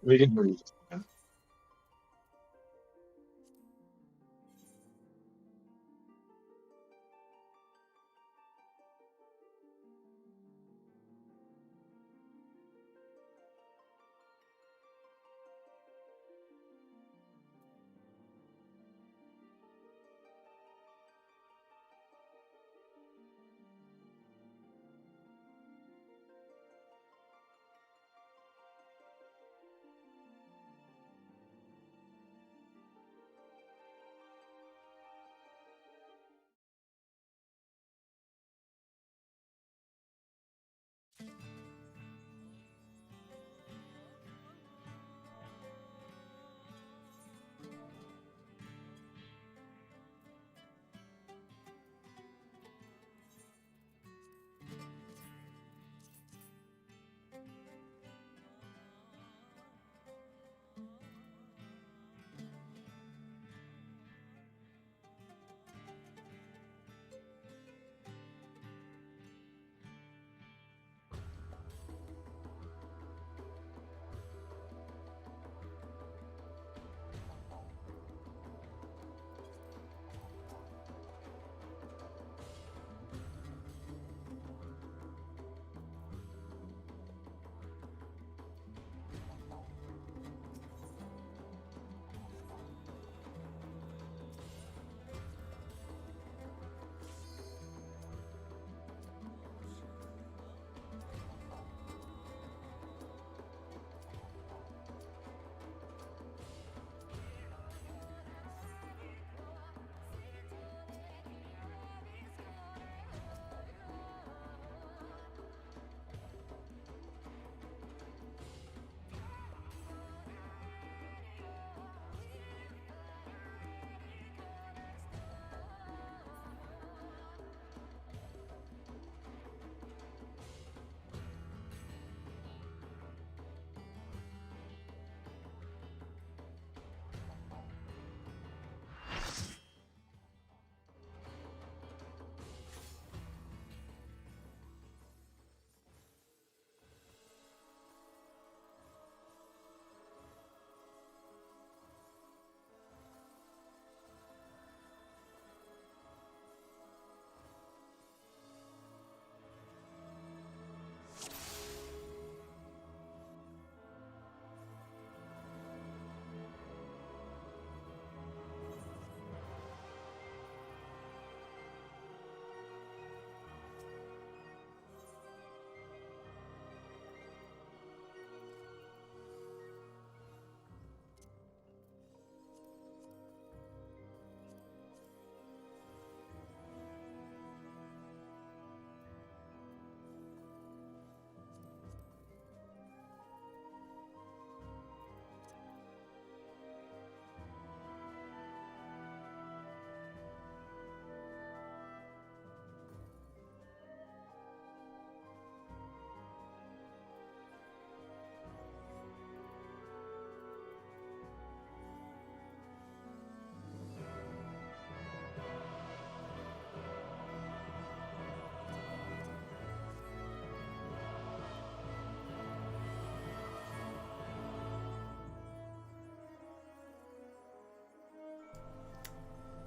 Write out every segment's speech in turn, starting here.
We can hear you.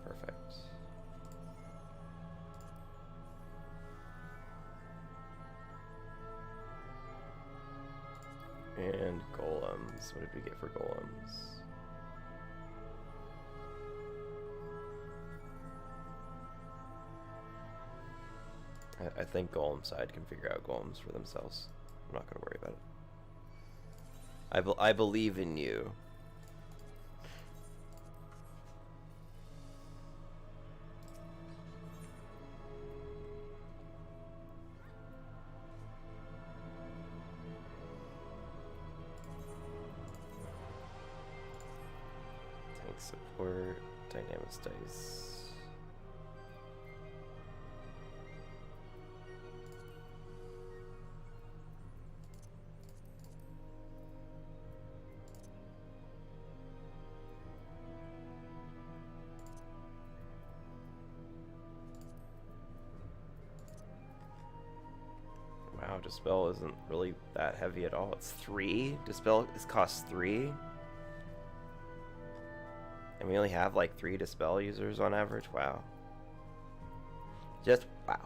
Perfect. And golems. What did we get for golems? I think golem side can figure out golems for themselves. I'm not going to worry about it. I believe in you. Tank support, dynamics dice. Dispel isn't really that heavy at all. It's 3. Dispel costs 3. And we only have like 3 Dispel users on average. Wow. Just wow.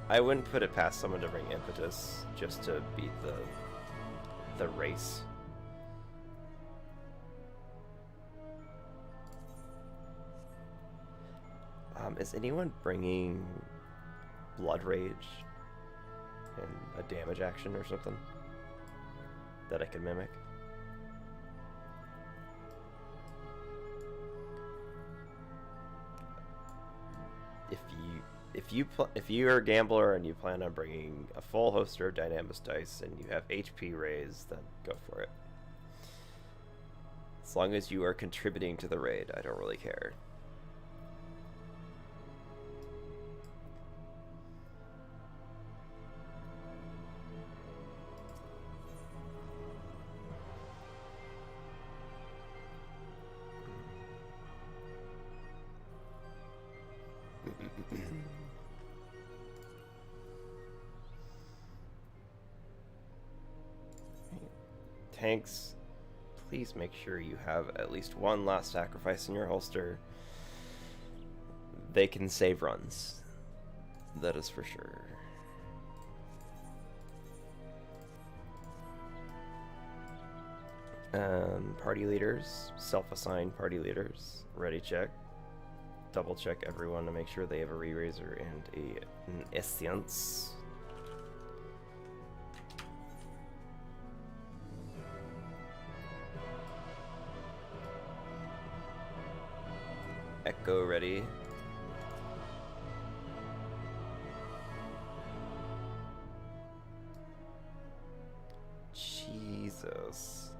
I wouldn't put it past someone to bring Impetus just to beat the race. Is anyone bringing Blood Rage and a damage action or something that I can mimic? If you are a gambler and you plan on bringing a full holster of Dynamis dice and you have HP raised, then go for it. As long as you are contributing to the raid, I don't really care. Tanks, please make sure you have at least one last sacrifice in your holster. They can save runs. That is for sure. Party leaders, self-assigned party leaders, ready check. Double check everyone to make sure they have a re-raiser and an essence. Echo ready. Jesus.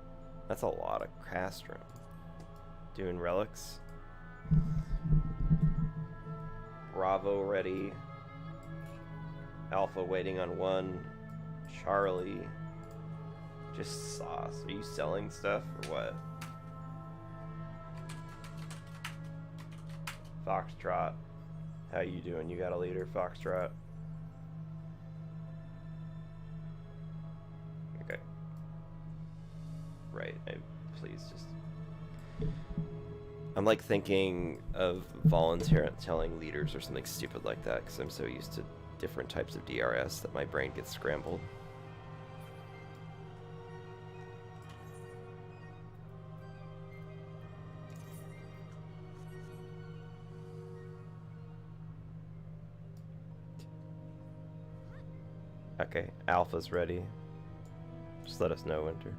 That's a lot of cast room. Doing relics. Bravo ready. Alpha waiting on 1. Charlie. Just sauce. Are you selling stuff or what? Foxtrot. How you doing? You got a leader, Foxtrot? Okay. Right. Please just... I'm like thinking of telling leaders or something stupid like that because I'm so used to different types of DRS that my brain gets scrambled. Okay, Alpha's ready. Just let us know, Winter.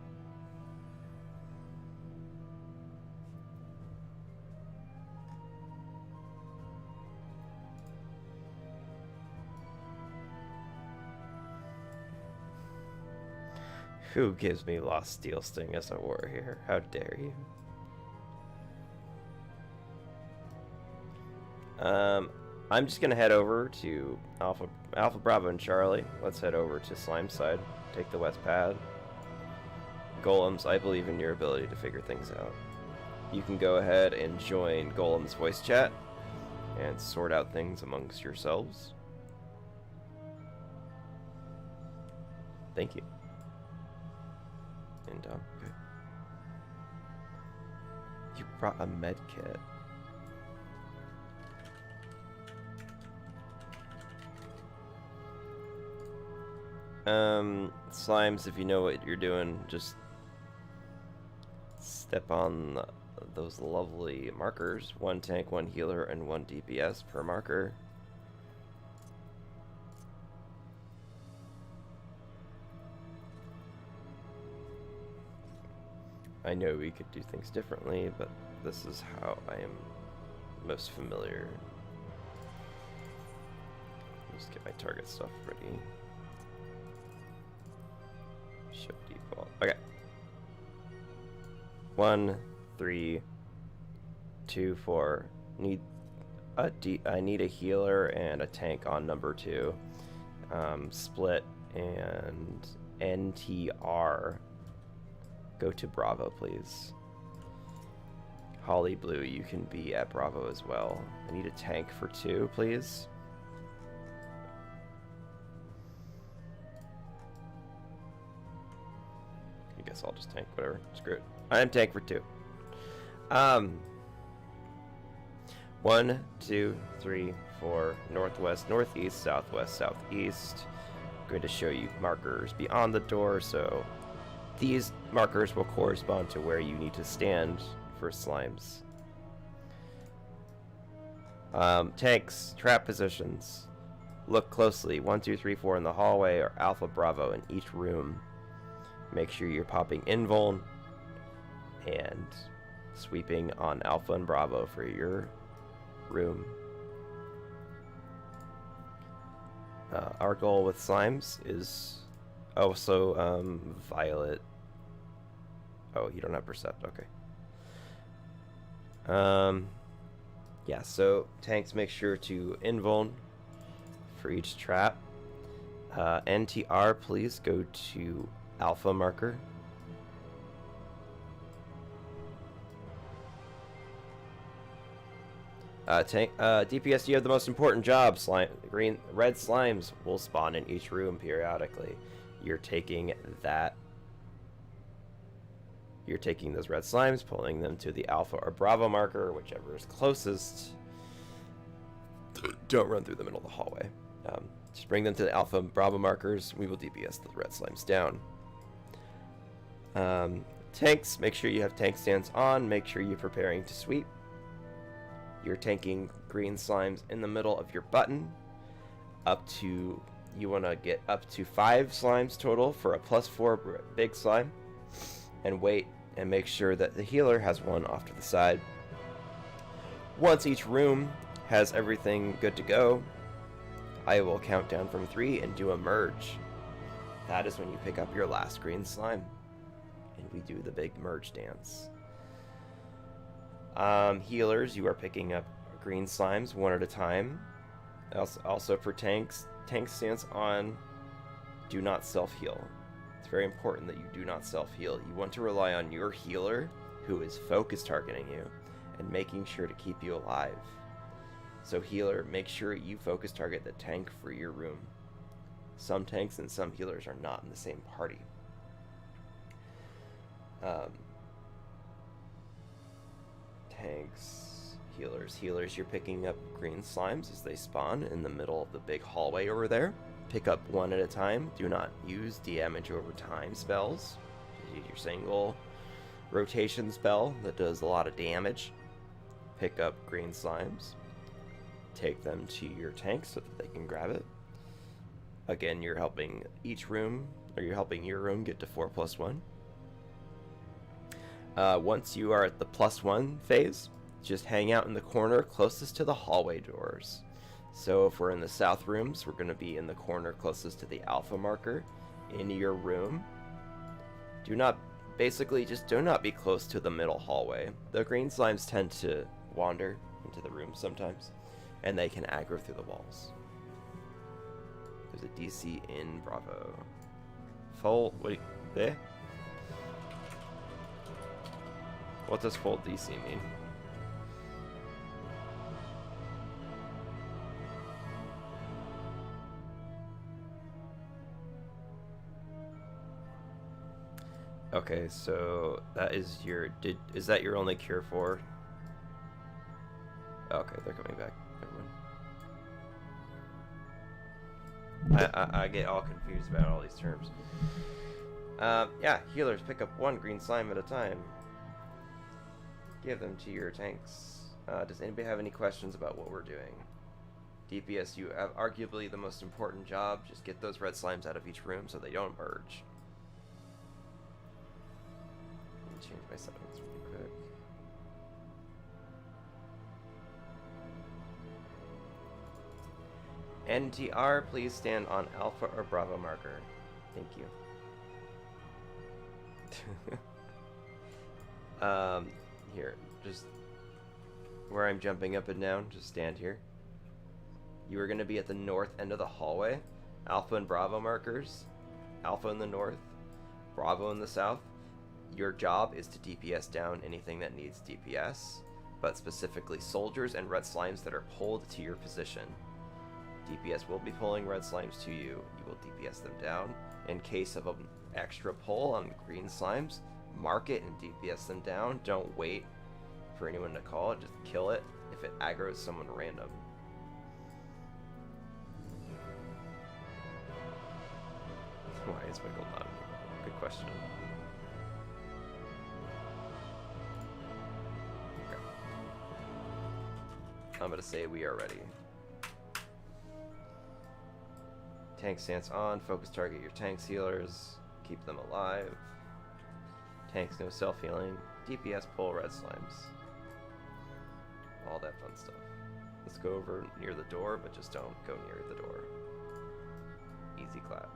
Who gives me Lost Steel Sting as a warrior? How dare you? I'm just gonna head over to Alpha Bravo and Charlie. Let's head over to Slime side. Take the west pad. Golems, I believe in your ability to figure things out. You can go ahead and join Golem's voice chat and sort out things amongst yourselves. Thank you. And okay. You brought a med kit. Slimes, if you know what you're doing, just step on those lovely markers. 1 tank, 1 healer, and 1 DPS per marker. I know we could do things differently, but this is how I am most familiar. Just get my target stuff ready. Show default. Okay. 1, 3, 2, 4. I need a healer and a tank on number 2. Split and NTR go to Bravo, please. Holly Blue, you can be at Bravo as well. I need a tank for 2, please. I guess I'll just tank, whatever. Screw it. I am tank for 2. 1, 2, 3, 4, northwest, northeast, southwest, southeast. I'm going to show you markers beyond the door, so these markers will correspond to where you need to stand for slimes. Tanks, trap positions. Look closely. 1, 2, 3, 4 in the hallway, or Alpha Bravo in each room. Make sure you're popping invuln and sweeping on Alpha and Bravo for your room. Our goal with slimes is also violet. Oh, you don't have percept. Okay. Yeah, so tanks, make sure to invuln for each trap. NTR, please go to Alpha marker. DPS, you have the most important job. Red slimes will spawn in each room periodically. You're taking those red slimes, pulling them to the Alpha or Bravo marker, whichever is closest. Don't run through the middle of the hallway. Just bring them to the Alpha and Bravo markers. We will DPS the red slimes down. Tanks, make sure you have tank stands on. Make sure you're preparing to sweep. You're tanking green slimes in the middle of your button. You want to get up to 5 slimes total for a +4 big slime. And wait and make sure that the healer has one off to the side. Once each room has everything good to go, I will count down from 3 and do a merge. That is when you pick up your last green slime. And we do the big merge dance. Healers, you are picking up green slimes one at a time. Also for tanks, tank stance on, do not self-heal. It's very important that you do not self-heal. You want to rely on your healer, who is focus targeting you, and making sure to keep you alive. So healer, make sure you focus target the tank for your room. Some tanks and some healers are not in the same party. Tanks, healers, you're picking up green slimes as they spawn in the middle of the big hallway over there. Pick up one at a time. Do not use damage over time spells. Just use your single rotation spell that does a lot of damage. Pick up green slimes. Take them to your tank so that they can grab it. Again, you're helping each room, or you're helping your room get to 4+1. Once you are at the +1 phase, just hang out in the corner closest to the hallway doors. So if we're in the south rooms, we're going to be in the corner closest to the Alpha marker in your room. Basically just do not be close to the middle hallway. The green slimes tend to wander into the room sometimes, and they can aggro through the walls. There's a DC in Bravo. Fold, wait, there? What does fold DC mean? Okay, so that is your, is that your only cure for? Okay, they're coming back. Never mind. I get all confused about all these terms. Yeah, healers, pick up one green slime at a time. Give them to your tanks. Does anybody have any questions about what we're doing? DPS, you have arguably the most important job. Just get those red slimes out of each room so they don't merge. Let me change my settings really quick. NTR, please stand on Alpha or Bravo marker. Thank you. Here, just where I'm jumping up and down, just stand here. You are going to be at the north end of the hallway. Alpha and Bravo markers. Alpha in the north, Bravo in the south. Your job is to DPS down anything that needs DPS, but specifically soldiers and red slimes that are pulled to your position. DPS will be pulling red slimes to you. You will DPS them down. In case of an extra pull on green slimes, mark it and DPS them down. Don't wait for anyone to call it. Just kill it if it aggroes someone random. Why is Winkle not here? Good question. Okay. I'm gonna say we are ready. Tank stance on, focus target your tanks healers, keep them alive. Tanks no self-healing, DPS pull red slimes. All that fun stuff. Let's go over near the door, but just don't go near the door. Easy clap.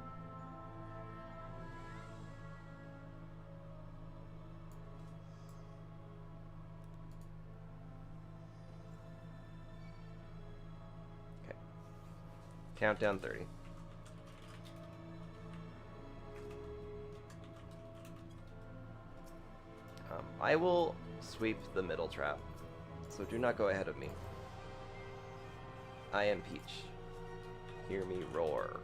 Okay. Countdown 30. I will sweep the middle trap, so do not go ahead of me. I am Peach. Hear me roar.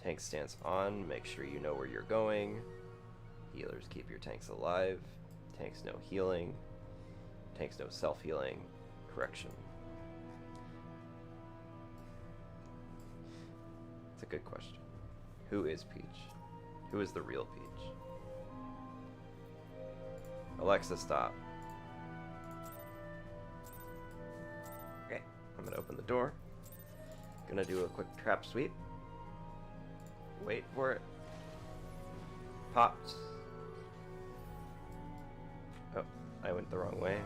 Tank stance on, make sure you know where you're going. Healers, keep your tanks alive. Tanks no healing. Tanks no self-healing. Correction. It's a good question. Who is Peach? Who is the real Peach? Alexa, stop. Okay, I'm gonna open the door. Gonna do a quick trap sweep. Wait for it. Popped. Oh, I went the wrong way.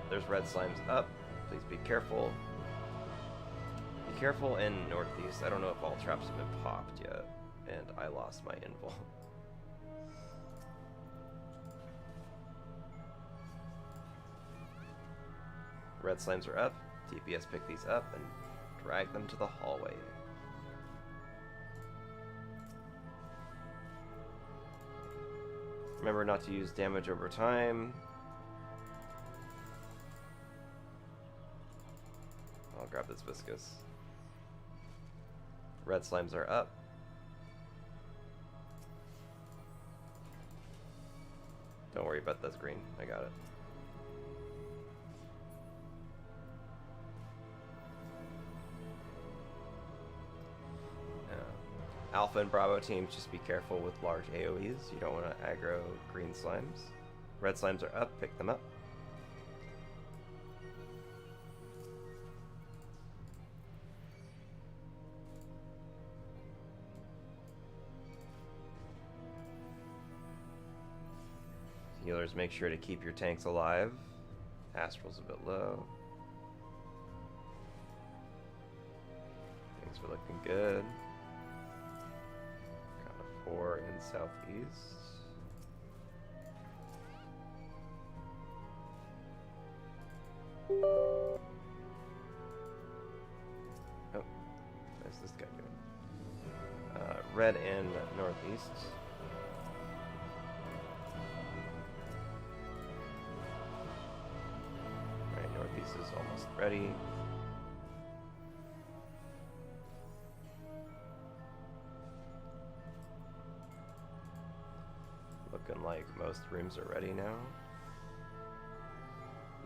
There's red slimes up. Please be careful. Be careful in northeast. I don't know if all traps have been popped yet. And I lost my invul. Red slimes are up. DPS pick these up and drag them to the hallway. Remember not to use damage over time. I'll grab this viscous. Red slimes are up. Don't worry about this green. I got it. Alpha and Bravo teams, just be careful with large AoEs. You don't want to aggro green slimes. Red slimes are up. Pick them up. Healers, make sure to keep your tanks alive. Astral's a bit low. Things are looking good. Count of 4 in southeast. Oh, what's this guy doing? Red in northeast. Northeast is almost ready. Looking like most rooms are ready now.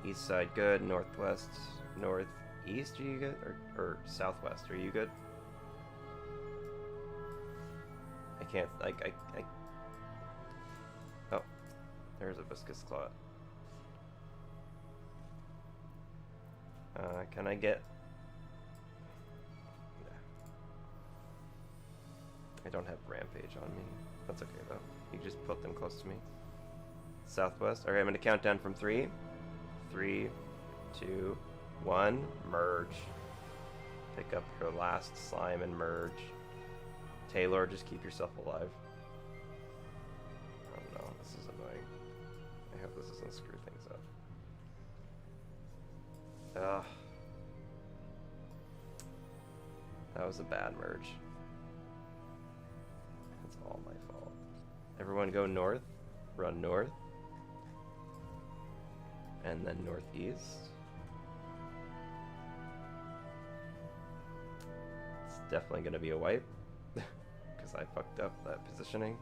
East side good, northwest, northeast, are you good? Or southwest, are you good? I can't, oh, there's a viscous clot. Can I get... I don't have Rampage on me. That's okay though. You just put them close to me. Southwest. Okay, I'm going to count down from 3. 3, 2, 1. Merge. Pick up your last slime and merge. Taylor, just keep yourself alive. Oh no, this is annoying. I hope this doesn't screw things up. Ugh. That was a bad merge. Everyone go north. Run north. And then northeast. It's definitely going to be a wipe. Because I fucked up that positioning.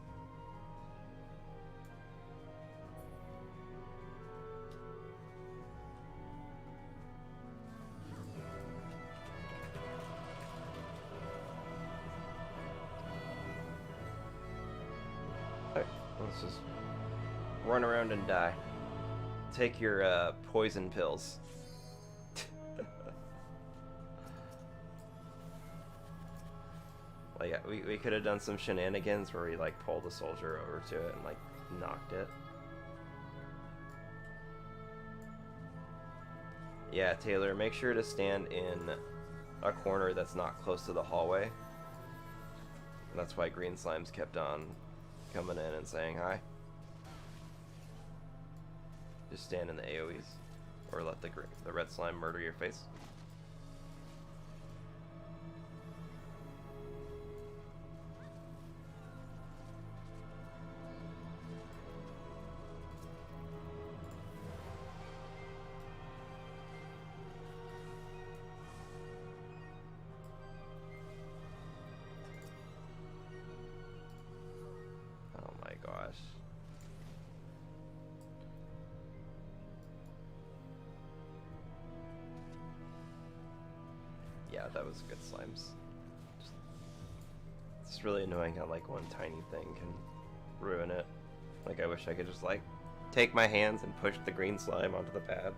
Alright, let's just run around and die. Take your poison pills. Like, we could have done some shenanigans where we like pulled a soldier over to it and like knocked it. Yeah, Taylor, make sure to stand in a corner that's not close to the hallway. That's why green slimes kept on coming in and saying hi. Just stand in the AoEs, or let the red slime murder your face. Oh my gosh. Yeah, that was good slimes. It's really annoying how like one tiny thing can ruin it. Like I wish I could just like take my hands and push the green slime onto the pad.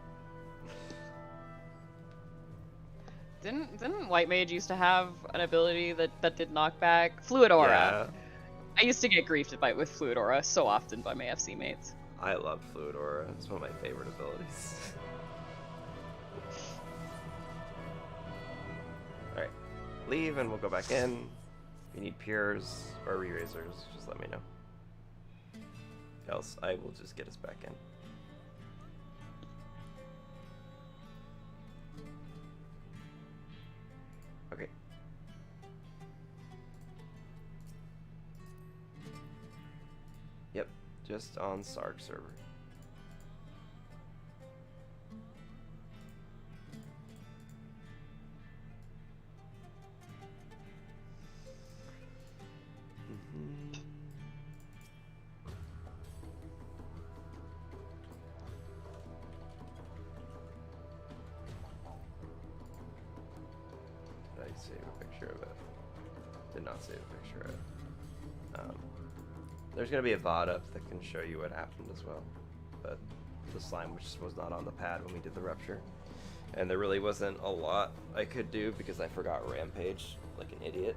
Didn't White Mage used to have an ability that did knockback? Fluid Aura. Yeah. I used to get griefed with Fluid Aura so often by my FC mates. I love Fluid Aura. It's one of my favorite abilities. Alright. Leave and we'll go back in. If you need Pures or Re-Razors, just let me know. Else I will just get us back in. Okay. Yep, just on Sarg server. Did I save a picture of it? Did not save a picture of it. There's going to be a VOD up that can show you what happened as well. But the slime just was not on the pad when we did the rupture. And there really wasn't a lot I could do because I forgot Rampage like an idiot.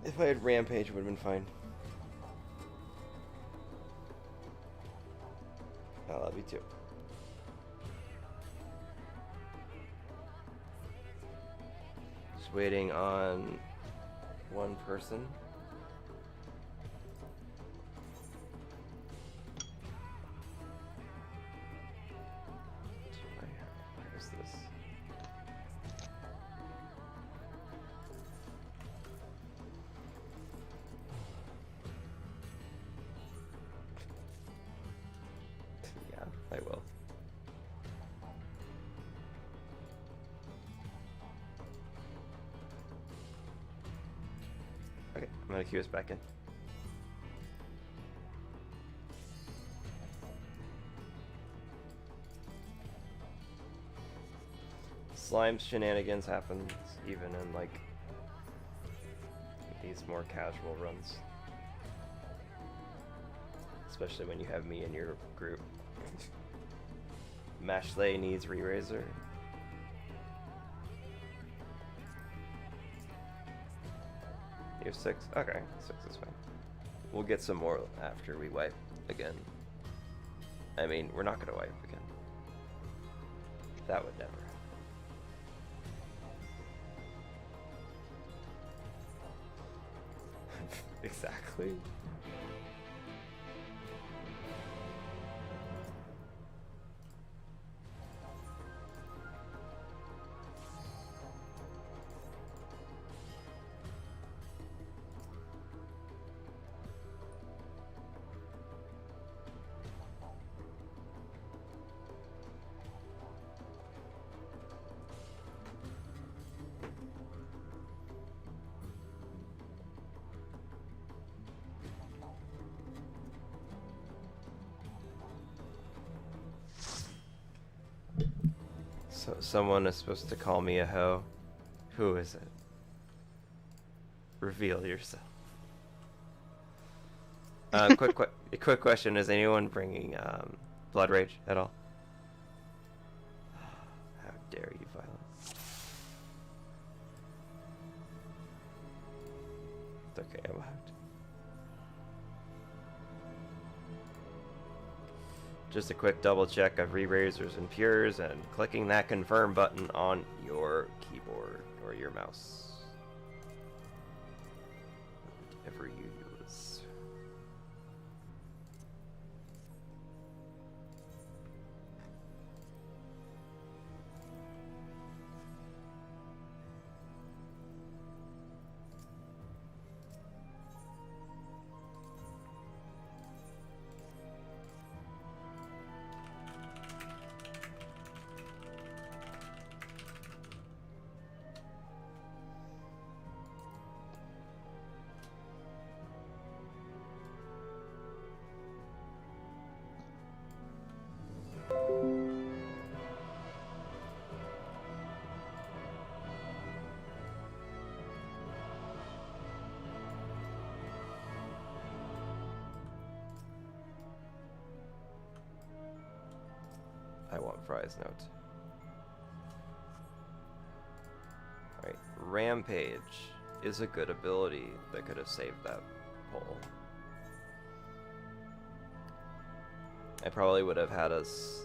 If I had Rampage, it would have been fine. I love you too. Just waiting on one person. Where is this? Yeah, I will. Okay, I'm gonna queue us back in. Slime shenanigans happens even in like these more casual runs. Especially when you have me in your group. Mashley needs Re-Razor. You have 6? Okay, 6 is fine. We'll get some more after we wipe again. I mean, we're not gonna wipe again. That would never happen. Exactly. So someone is supposed to call me a hoe. Who is it? Reveal yourself. Quick question: is anyone bringing Blood Rage at all? How dare you, Violet? It's okay, I'm out. Just a quick double check of re-razors and pures and clicking that confirm button on your keyboard or your mouse. Whatever you use. I want Fry's note. Alright, Rampage is a good ability that could have saved that pull. I probably would have had us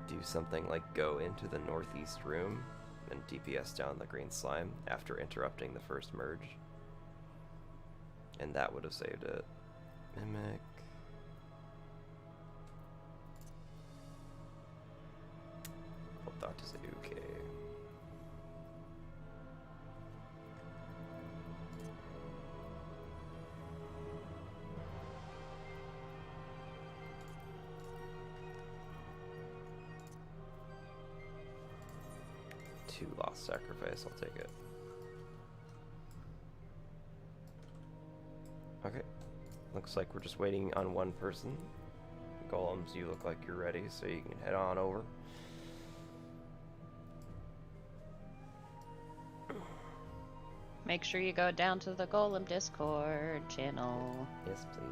do something like go into the northeast room and DPS down the green slime after interrupting the first merge. And that would have saved it. Mimic. That is okay. Two lost sacrifice, I'll take it. Okay. Looks like we're just waiting on one person. Golems, you look like you're ready, so you can head on over. Make sure you go down to the Golem Discord channel. Yes, please.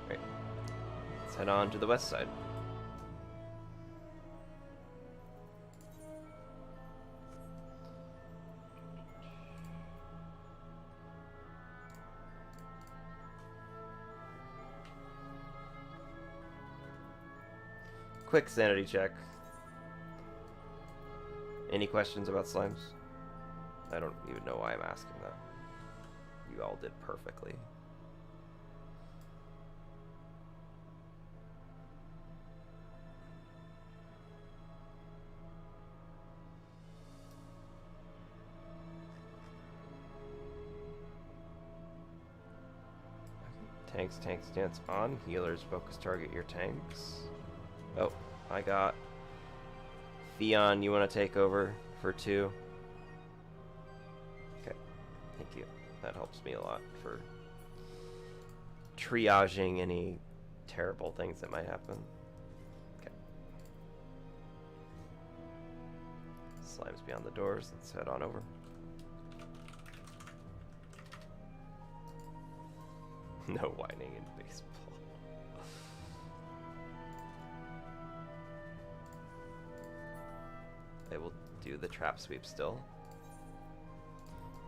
Right. Let's head on to the west side. Quick sanity check. Any questions about slimes? I don't even know why I'm asking that. You all did perfectly. Tanks, stance on. Healers, focus target your tanks. Oh, I got Theon, you want to take over for 2? Okay, thank you. That helps me a lot for triaging any terrible things that might happen. Okay. Slime's beyond the doors, let's head on over. No whining in baseball. I will do the trap sweep still.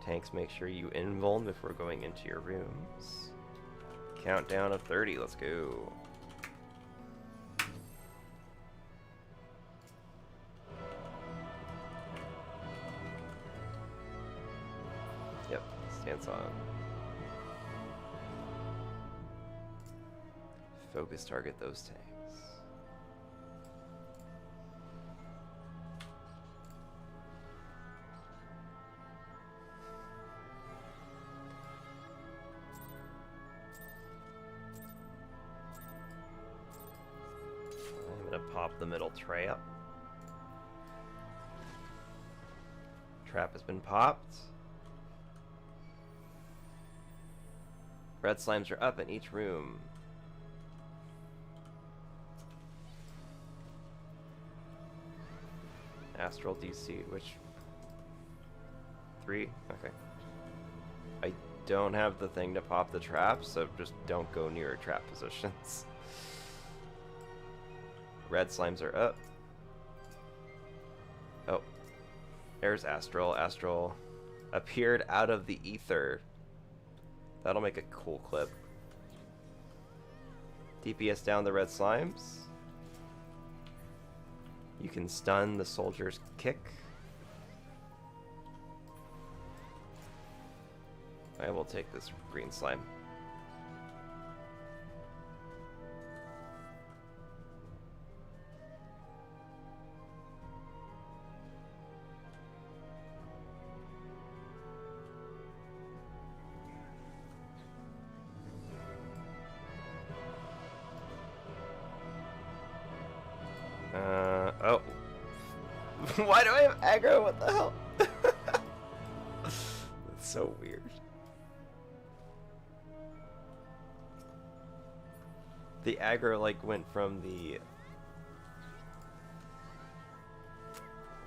Tanks, make sure you invuln before going into your rooms. Countdown of 30, let's go. Yep, stance on. Focus target those tanks. pop the middle tray up. Trap has been popped. Red slimes are up in each room. Astral DC, which... 3? Okay. I don't have the thing to pop the trap, so just don't go near trap positions. Red slimes are up. Oh. There's Astral. Astral appeared out of the ether. That'll make a cool clip. DPS down the red slimes. You can stun the soldier's kick. I will take this green slime. Oh. Why do I have aggro? What the hell? That's so weird. The aggro, like, went from the...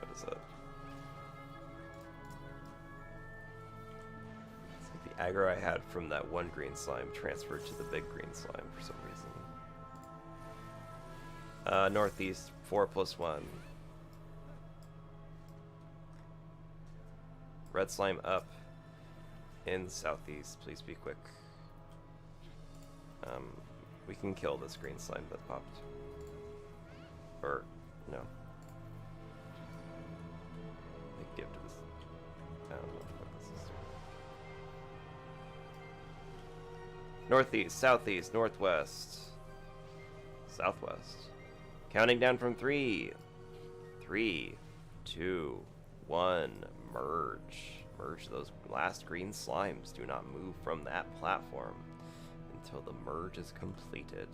What is it? It's like the aggro I had from that one green slime transferred to the big green slime for some reason. Northeast, 4+1. Red slime up in southeast. Please be quick. We can kill this green slime that popped. Or, no. Like, give to this. I don't know what this is. Northeast, southeast, northwest, southwest. Counting down from 3. 3, 2, 1. Merge. Merge those last green slimes. Do not move from that platform until the merge is completed.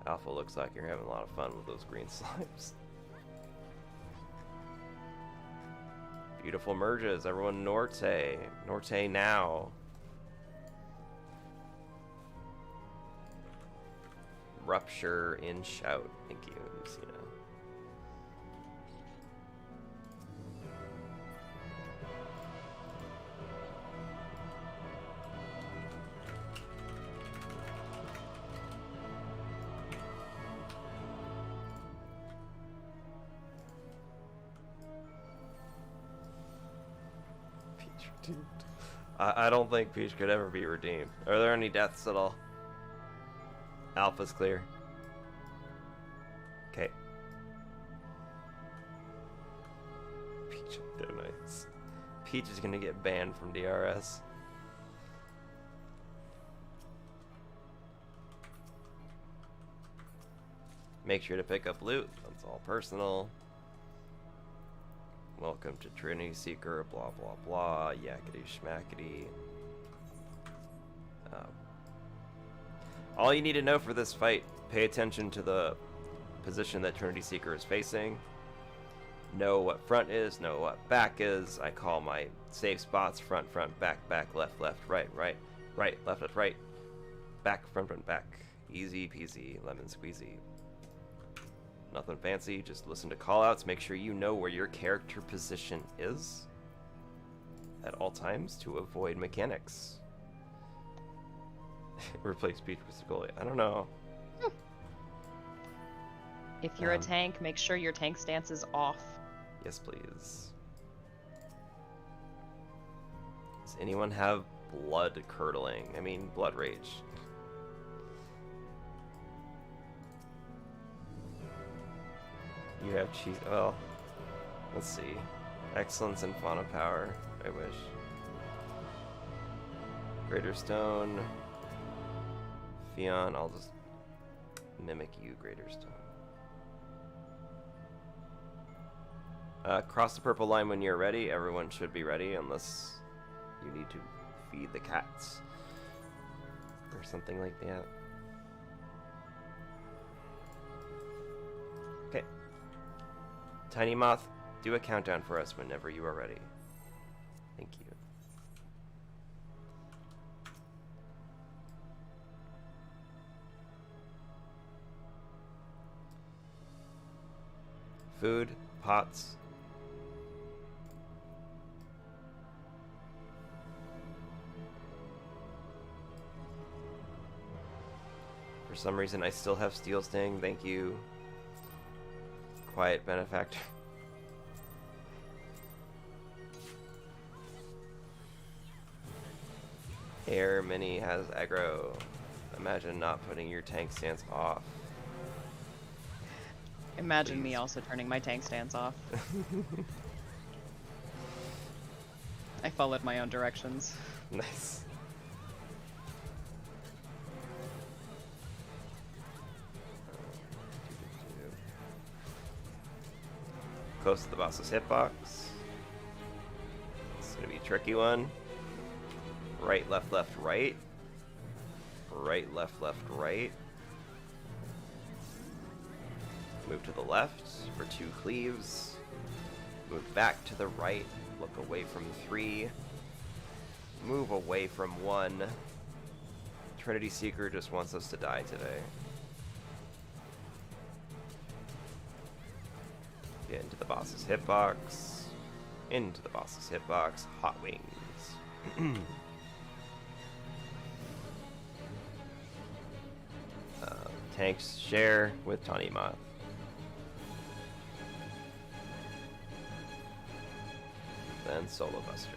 Alpha, looks like you're having a lot of fun with those green slimes. Beautiful merges. Everyone Norte. Norte now. Rupture in shout. Thank you, Lucina. Peach redeemed. I don't think Peach could ever be redeemed. Are there any deaths at all? Alpha's clear. Okay. Peach, they're nice. Peach is gonna get banned from DRS. Make sure to pick up loot. That's all personal. Welcome to Trinity Seeker, blah blah blah, yakety schmackety. All you need to know for this fight, pay attention to the position that Trinity Seeker is facing. Know what front is, know what back is. I call my safe spots front, front, back, back, left, left, right, right, right, left, left, right, back, front, front, back. Easy peasy, lemon squeezy. Nothing fancy, just listen to callouts. Make sure you know where your character position is at all times to avoid mechanics. Replace Peach with Segolia. I don't know. If you're a tank, make sure your tank stance is off. Yes, please. Does anyone have blood curdling? I mean, blood rage. You have cheese. Well, let's see. Excellence and fauna power. I wish. Greater Stone. Fion. I'll just mimic you, Greater Stone. Cross the purple line when you're ready. Everyone should be ready unless you need to feed the cats or something like that. Okay. Tiny Moth, do a countdown for us whenever you are ready. Thank you. Food, pots. For some reason, I still have Steel Sting. Thank you. Quiet Benefactor. Air Mini has aggro. Imagine not putting your tank stance off. Imagine me also turning my tank stance off. I followed my own directions. Nice. Close to the boss's hitbox. It's gonna be a tricky one. Right, left, left, right. Right, left, left, right. Move to the left for 2 cleaves. Move back to the right. Look away from 3. Move away from 1. Trinity Seeker just wants us to die today. Get into the boss's hitbox. Into the boss's hitbox. Hot Wings. Tanks share with Tawny Moth. Then Solo Buster.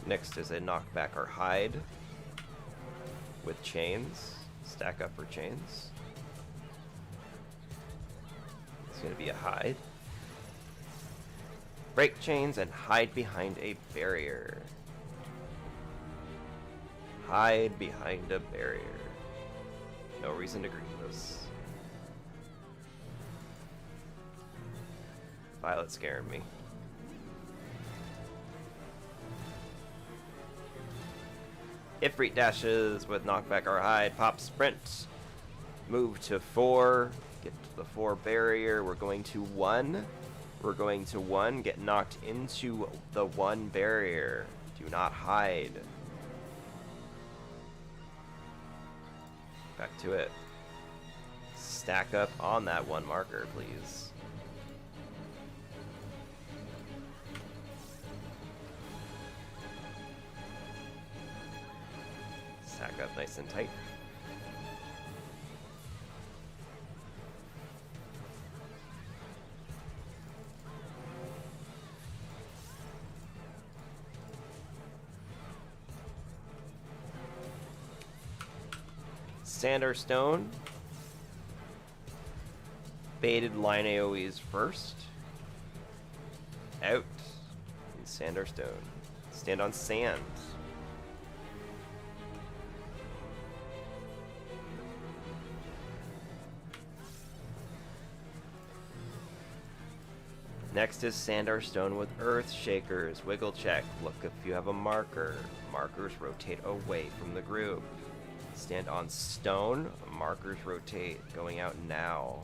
Next is a knockback or hide with chains. Stack up for chains. It's going to be a hide. Break chains and hide behind a barrier. Hide behind a barrier. No reason to green this. Violet's scaring me. Ifrit dashes with knockback or hide. Pop sprint. Move to 4. Get to the 4 barrier. We're going to 1. We're going to 1. Get knocked into the 1 barrier. Do not hide. Back to it. Stack up on that 1 marker, please. Stack up nice and tight. Sand or stone. Baited line AoEs first. Out. And sand or stone. Stand on sand. Next is sand or stone with earth shakers. Wiggle check. Look if you have a marker. Markers rotate away from the group. Stand on stone. Markers rotate. Going out now.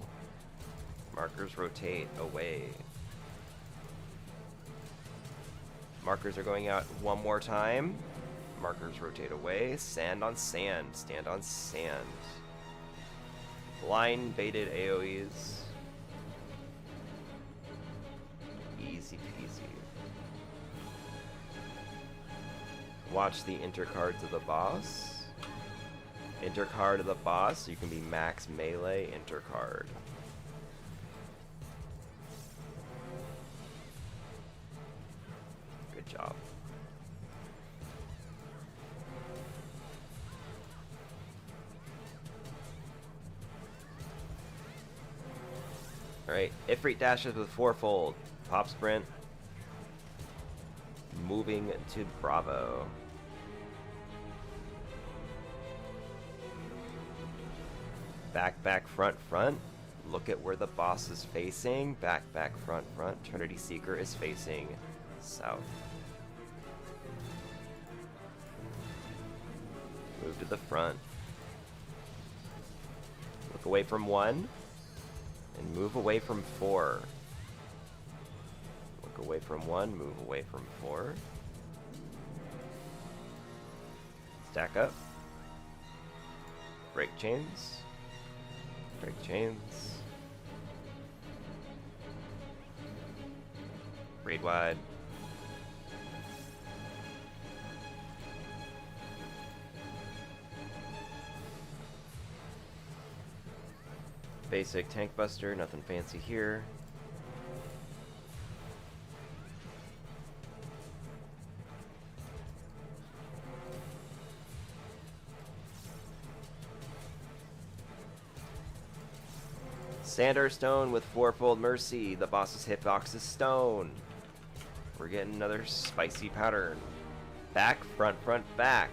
Markers rotate away. Markers are going out 1 more time. Markers rotate away. Sand on sand. Stand on sand. Line baited AoEs. Easy peasy. Watch the intercards of the boss. Intercard of the boss, so you can be max melee intercard. Good job. Alright, Ifrit dashes with 4-fold. Pop sprint. Moving to Bravo. Back, back, front, front. Look at where the boss is facing. Back, back, front, front. Trinity Seeker is facing south. Move to the front. Look away from 1. And move away from 4. Look away from 1, move away from 4. Stack up. Break chains. Break chains. Raid wide. Basic tank buster, nothing fancy here. Sander stone with fourfold mercy. The boss's hitbox is stone. We're getting another spicy pattern. Back, front, back.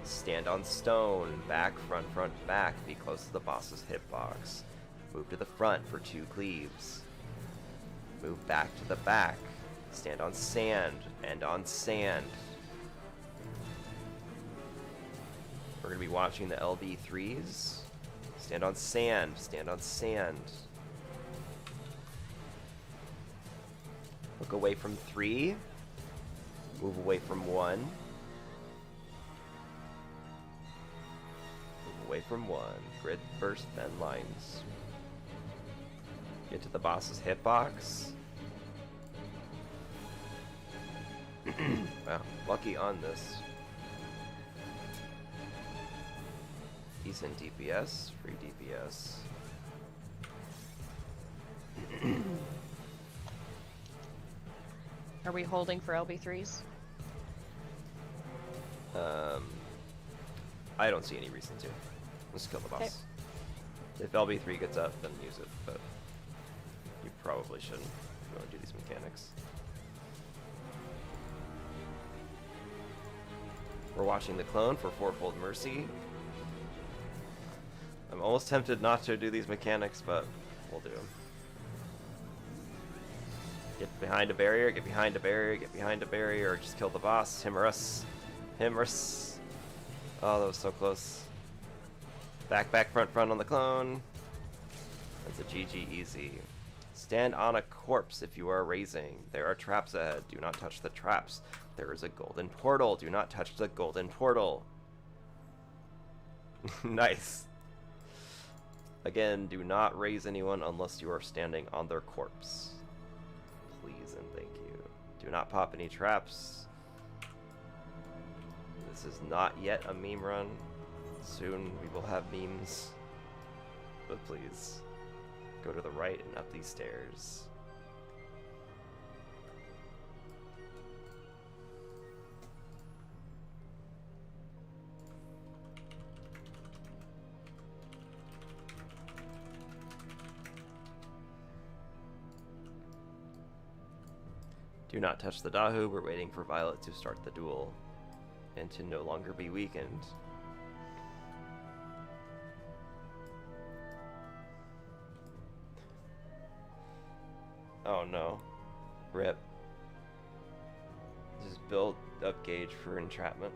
Stand on stone. Back, front, back. Be close to the boss's hitbox. Move to the front for 2 cleaves. Move back to the back. Stand on sand and on sand. We're going to be watching the LB3s. Stand on sand. Stand on sand. Look away from 3. Move away from 1. Move away from 1. Grid burst bend lines. Get to the boss's hitbox. Wow, lucky on this. Decent DPS, free DPS. Are we holding for LB3s? I don't see any reason to. Let's kill the boss. Okay. If LB3 gets up, then use it, but you probably shouldn't if you want to do these mechanics. We're watching the clone for fourfold mercy. I'm almost tempted not to do these mechanics, but we'll do them. Get behind a barrier, get behind a barrier, get behind a barrier, or just kill the boss. Him or us. Him or us. Oh, that was so close. Back, front on the clone. That's a GG easy. Stand on a corpse if you are raising. There are traps ahead. Do not touch the traps. There is a golden portal. Do not touch the golden portal. Nice. Again, do not raise anyone unless you are standing on their corpse. Please and thank you. Do not pop any traps. This is not yet a meme run. Soon we will have memes. But please, go to the right and up these stairs. Do not touch the Dahu. We're waiting for Violet to start the duel and to no longer be weakened. Oh no. Rip. Just build up gauge for entrapment.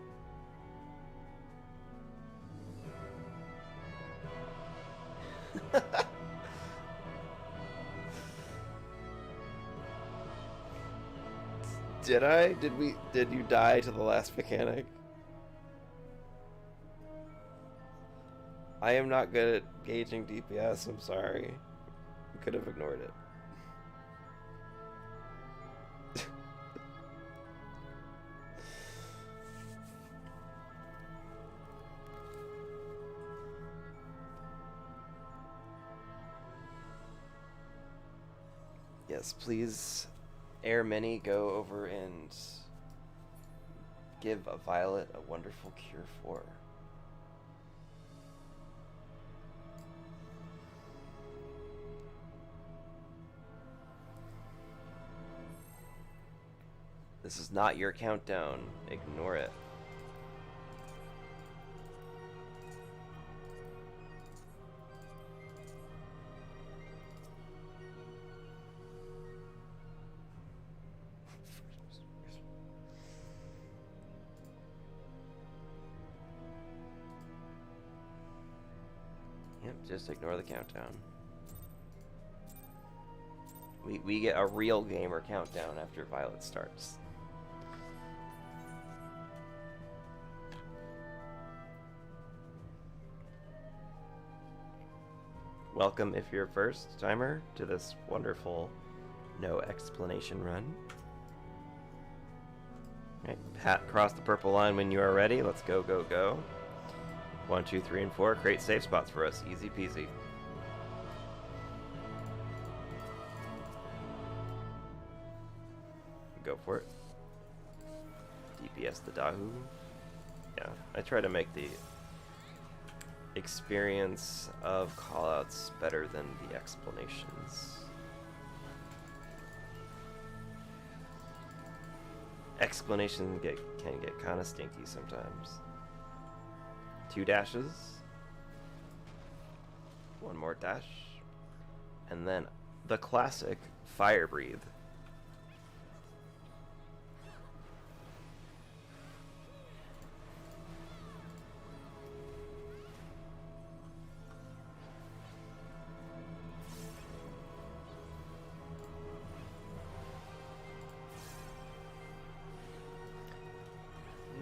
Did I? Did you die to the last mechanic? I am not good at gauging DPS, I'm sorry. You could have ignored it. Yes, please, Air Many, go over and give a Violet a wonderful cure for. This is not your countdown. Ignore it. just ignore the countdown. We get a real gamer countdown after Violet starts. Welcome, if you're a first timer, to this wonderful no explanation run. Right, cross the purple line when you are ready. Let's go, go, go. 1, 2, 3, and 4. Create safe spots for us. Easy peasy. Go for it. DPS the Dahu. Yeah, I try to make the experience of callouts better than the explanations. Explanations can get kind of stinky sometimes. 2 dashes. 1 more dash. And then the classic Fire Breathe.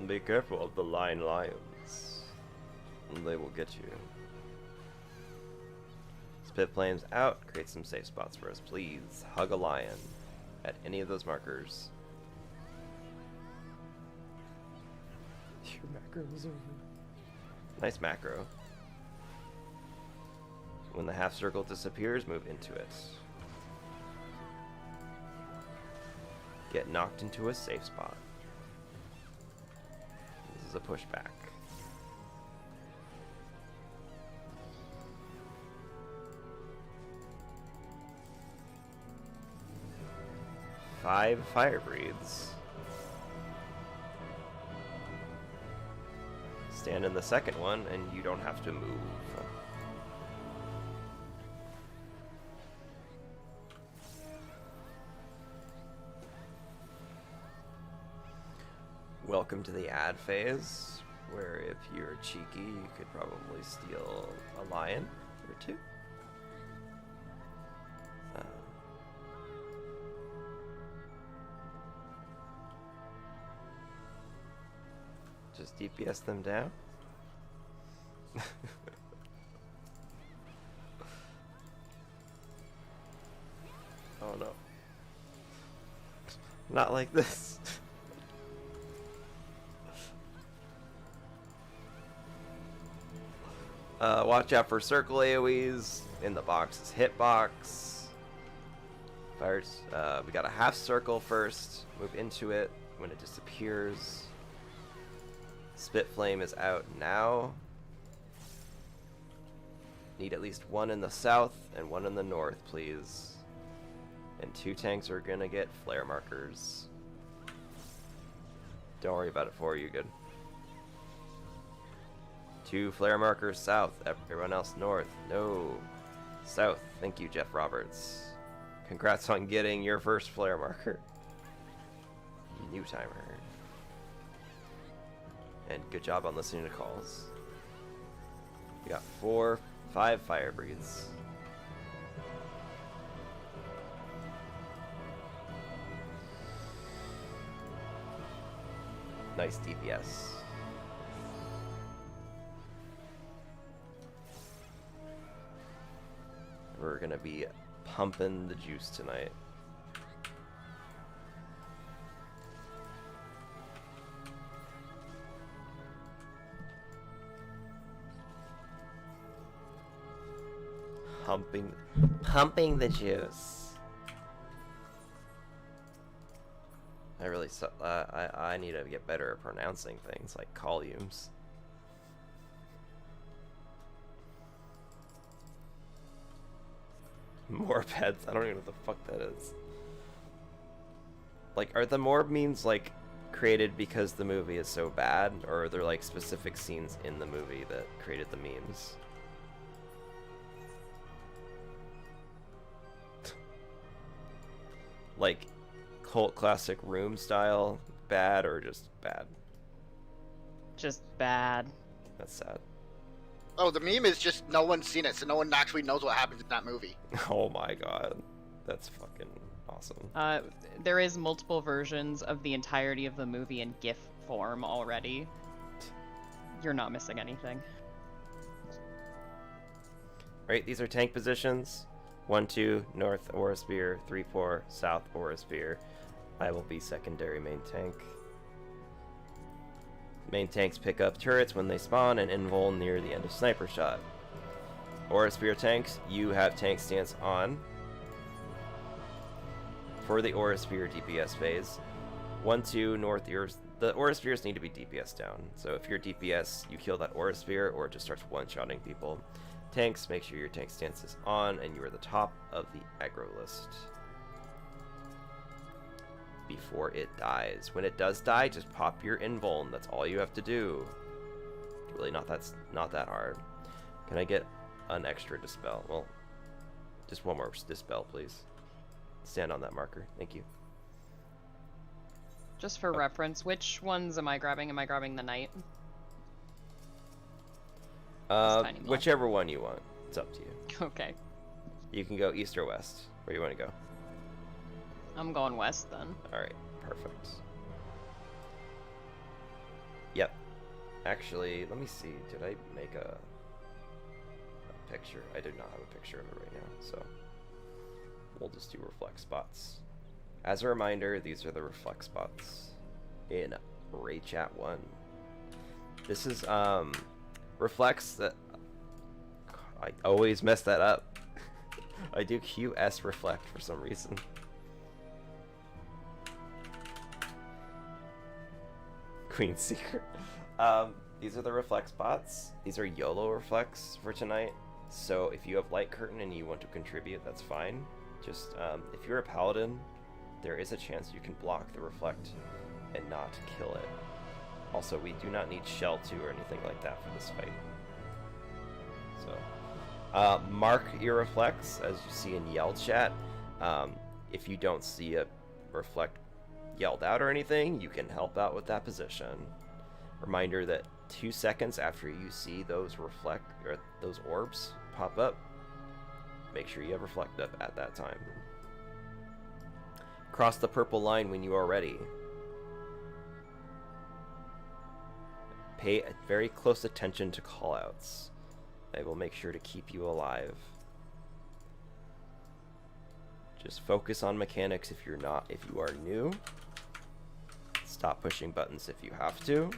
Be careful of the lions. They will get you. Spit flames out. Create some safe spots for us, please. Hug a lion at any of those markers. Your macro is over. Nice macro. When the half circle disappears, move into it. Get knocked into a safe spot. This is a pushback. Five fire breathes. Stand in the second one and you don't have to move. Welcome to the ad phase, where if you're cheeky, you could probably steal a lion or 2. Just DPS them down. Oh no. Not like this. Watch out for circle AoEs. In the box is hitbox. Fires. We got a half circle first. Move into it when it disappears. Spit flame is out now. Need at least 1 in the south and 1 in the north, please. And 2 tanks are gonna get flare markers. Don't worry about it, for you good. 2 flare markers south, everyone else north. No. South. Thank you, Jeff Roberts. Congrats on getting your first flare marker. New timer. And good job on listening to calls. We got 5 fire breathes. Nice DPS. We're gonna be pumping the juice tonight. Pumping the juice. I need to get better at pronouncing things like columns. Morpeds? I don't even know what the fuck that is. Like, are the morb memes like created because the movie is so bad, or are there like specific scenes in the movie that created the memes? Like cult classic room style bad, or just bad? Just bad. That's sad. Oh, the meme is just no one's seen it, so no one actually knows what happens in that movie. Oh my god. That's fucking awesome. There is multiple versions of the entirety of the movie in GIF form already. You're not missing anything. Right, these are tank positions. 1-2, north Aura Spear. 3-4, south Aura Spear. I will be secondary main tank. Main tanks pick up turrets when they spawn and invul near the end of sniper shot. Aura Spear tanks, you have tank stance on. For the Aura Spear DPS phase, 1-2 north, the Aura Spears need to be DPS down. So if you're DPS, you kill that Aura Spear or it just starts one-shotting people. Tanks, make sure your tank stance is on and you are the top of the aggro list before it dies. When it does die, just pop your invuln. That's all you have to do. Really not that hard. Can I get an extra dispel? Well, just one more dispel, please. Stand on that marker. Thank you. Just for reference, which ones am I grabbing? Am I grabbing the knight? Whichever one you want. It's up to you. Okay. You can go east or west. Where you want to go? I'm going west then. Alright, perfect. Yep. Actually, let me see. Did I make a picture? I did not have a picture of it right now, so we'll just do reflect spots. As a reminder, these are the reflect spots in Raid Chat 1. This is reflects that I always mess that up. I do QS reflect for some reason. Queen Seeker. These are the reflex bots. These are YOLO reflex for tonight. So if you have light curtain and you want to contribute, that's fine. Just if you're a paladin, there is a chance you can block the reflect and not kill it. Also, we do not need shell 2 or anything like that for this fight. So mark your reflex as you see in yell chat. If you don't see a reflect yelled out or anything, you can help out with that position. Reminder that 2 seconds after you see those those orbs pop up, make sure you have reflect up at that time. Cross the purple line when you are ready. Pay very close attention to callouts. They will make sure to keep you alive. Just focus on mechanics if you are new. Stop pushing buttons if you have to.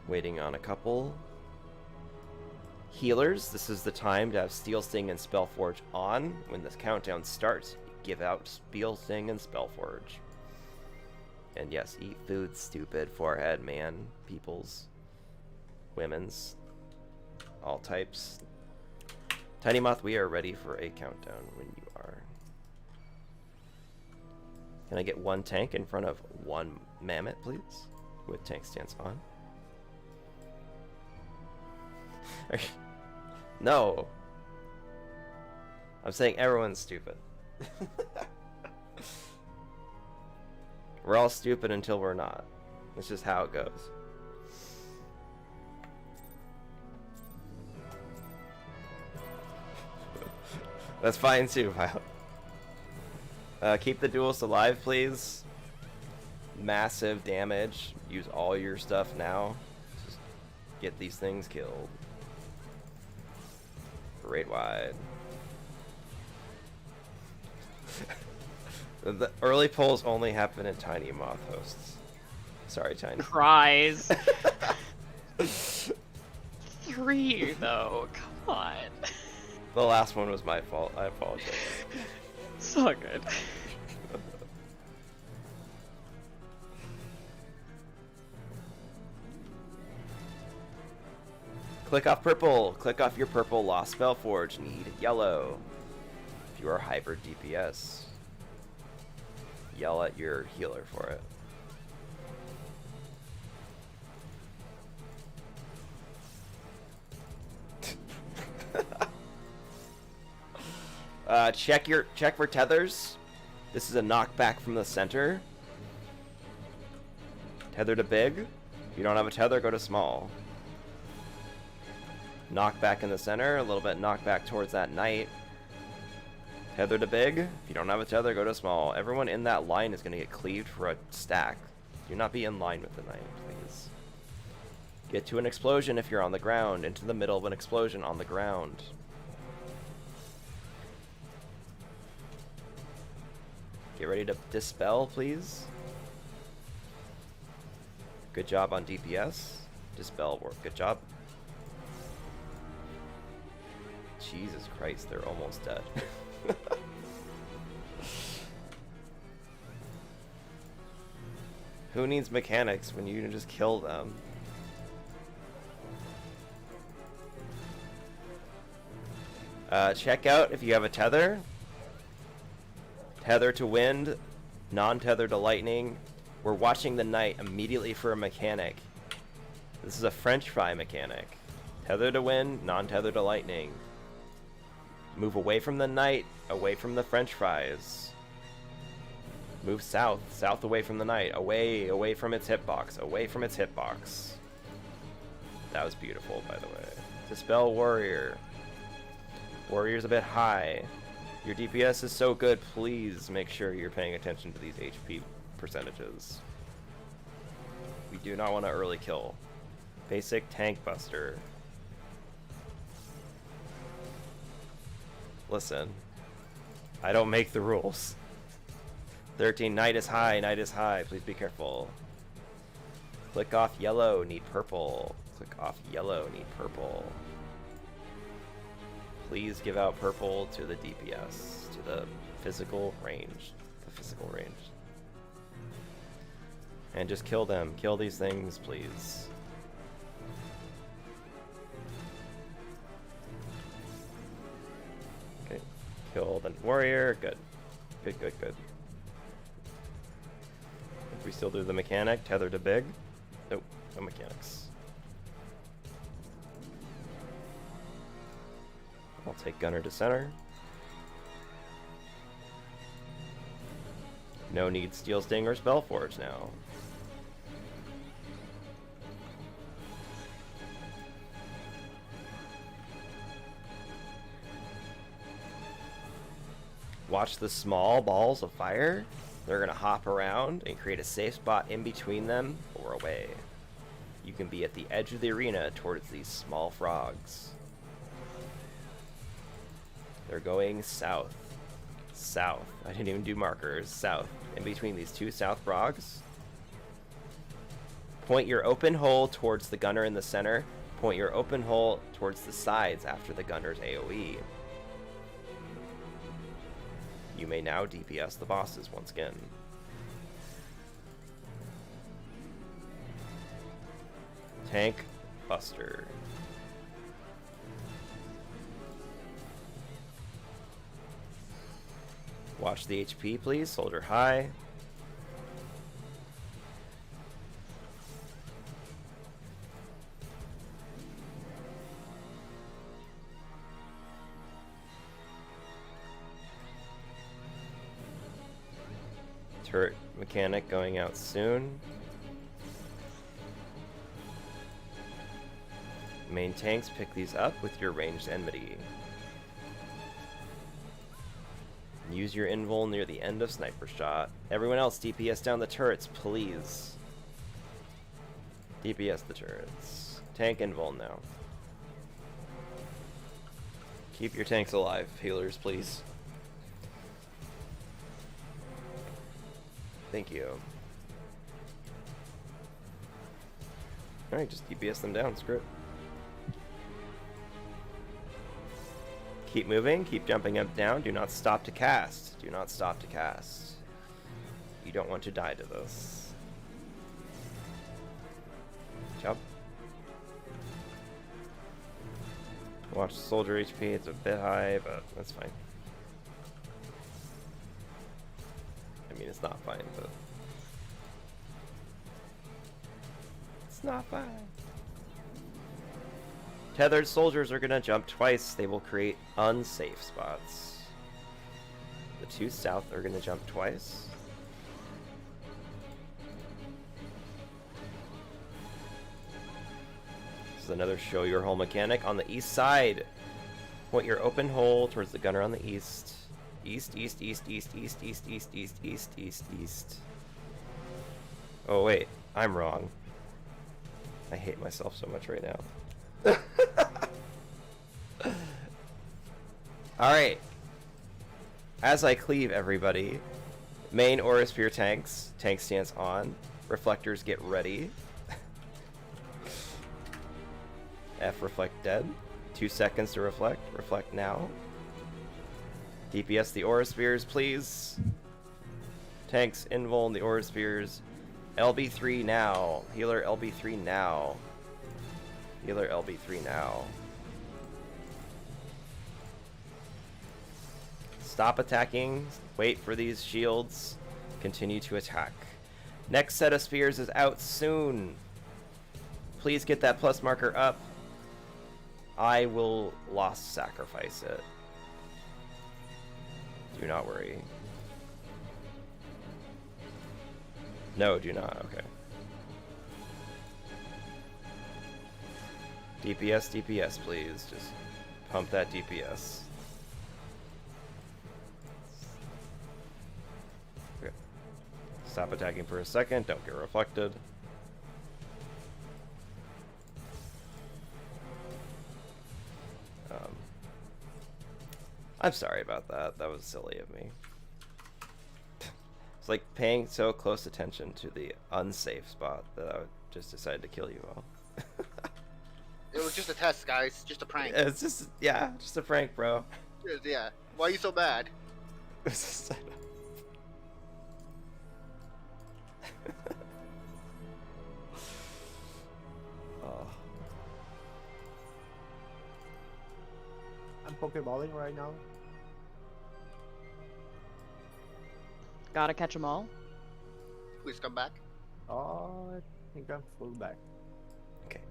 Waiting on a couple. Healers, this is the time to have Steel Sting and Spellforge on. When this countdown starts, give out Steel Sting and Spellforge. And yes, eat food, stupid forehead, man. People's. Women's. All types. Tiny Moth, we are ready for a countdown when you are. Can I get one tank in front of one mammoth, please? With tank stance on. No. I'm saying everyone's stupid. We're all stupid until we're not. That's just how it goes. That's fine too, Violet. Keep the duelist alive, please. Massive damage. Use all your stuff now. Just get these things killed. Raid wide. The early polls only happen at Tiny Moth hosts. Sorry, Tiny. Cries. 3 though. Come on. The last one was my fault. I apologize. So good. Click off purple. Click off your purple. Lost Spellforge. Need yellow. If you are hybrid DPS, yell at your healer for it. Check for tethers. This is a knockback from the center. Tether to big. If you don't have a tether, go to small. Knock back in the center, a little bit knock back towards that knight. Tether to big. If you don't have a tether, go to small. Everyone in that line is going to get cleaved for a stack. Do not be in line with the knight, please. Get to an explosion if you're on the ground. Into the middle of an explosion on the ground. Get ready to dispel, please. Good job on DPS. Dispel work. Good job. Jesus Christ, they're almost dead. Who needs mechanics when you can just kill them? Check out if you have a tether. Tether to wind, non-tether to lightning. We're watching the knight immediately for a mechanic. This is a French fry mechanic. Tether to wind, non-tether to lightning. Move away from the knight, away from the French fries. Move south, south away from the knight, away from its hitbox, away from its hitbox. That was beautiful, by the way. Dispel warrior. Warrior's a bit high. Your DPS is so good, please make sure you're paying attention to these HP percentages. We do not want to early kill. Basic tank buster. Listen, I don't make the rules. 13, knight is high, please be careful. Click off yellow, need purple. Click off yellow, need purple. Please give out purple to the DPS, to the physical range. The physical range. And just kill them. Kill these things, please. Okay. Kill the warrior. Good. Good, good, good. If we still do the mechanic, tether to big. Nope, no mechanics. I'll take gunner to center. No need steel sting or spellforge now. Watch the small balls of fire. They're gonna hop around and create a safe spot in between them or away. You can be at the edge of the arena towards these small frogs. They're going south. South. I didn't even do markers. South. In between these two south frogs. Point your open hole towards the gunner in the center. Point your open hole towards the sides after the gunner's AoE. You may now DPS the bosses once again. Tank Buster. Watch the HP, please. Soldier high. Turret mechanic going out soon. Main tanks, pick these up with your ranged enmity. Use your invul near the end of sniper shot. Everyone else, DPS down the turrets, please. DPS the turrets. Tank invul now. Keep your tanks alive, healers, please. Thank you. Alright, just DPS them down, screw it. Keep moving, keep jumping up, down. Do not stop to cast. Do not stop to cast. You don't want to die to this. Jump. Watch soldier HP, it's a bit high, but that's fine. I mean, it's not fine, but... it's not fine. Tethered soldiers are gonna jump twice. They will create unsafe spots. The two south are gonna jump twice. another show your hole mechanic on the east side. Point your open hole towards the gunner on the east. East, east, east, east, east, east, east, east, east, east, east. Oh wait, I'm wrong. I hate myself so much right now. Alright. As I cleave everybody, main aura sphere tanks, tank stance on, reflectors get ready. F reflect dead. 2 seconds to reflect. Reflect now. DPS the aura spheres, please. Tanks invuln the aura spheres. LB3 now. Healer LB3 now. Healer LB3 now. Stop attacking. Wait for these shields. Continue to attack. Next set of spheres is out soon. Please get that plus marker up. I will lost sacrifice it. Do not worry. No, do not. Okay. DPS, DPS, please. Just pump that DPS. Okay. Stop attacking for a second. Don't get reflected. I'm sorry about that. That was silly of me. It's like paying so close attention to the unsafe spot that I just decided to kill you all. It was just a test, guys. Just a prank. It's just, yeah, just a prank, bro. Yeah. Why are you so bad? Oh. I'm Pokeballing right now. Gotta catch them all. Please come back. Oh, I think I'm full back. Okay.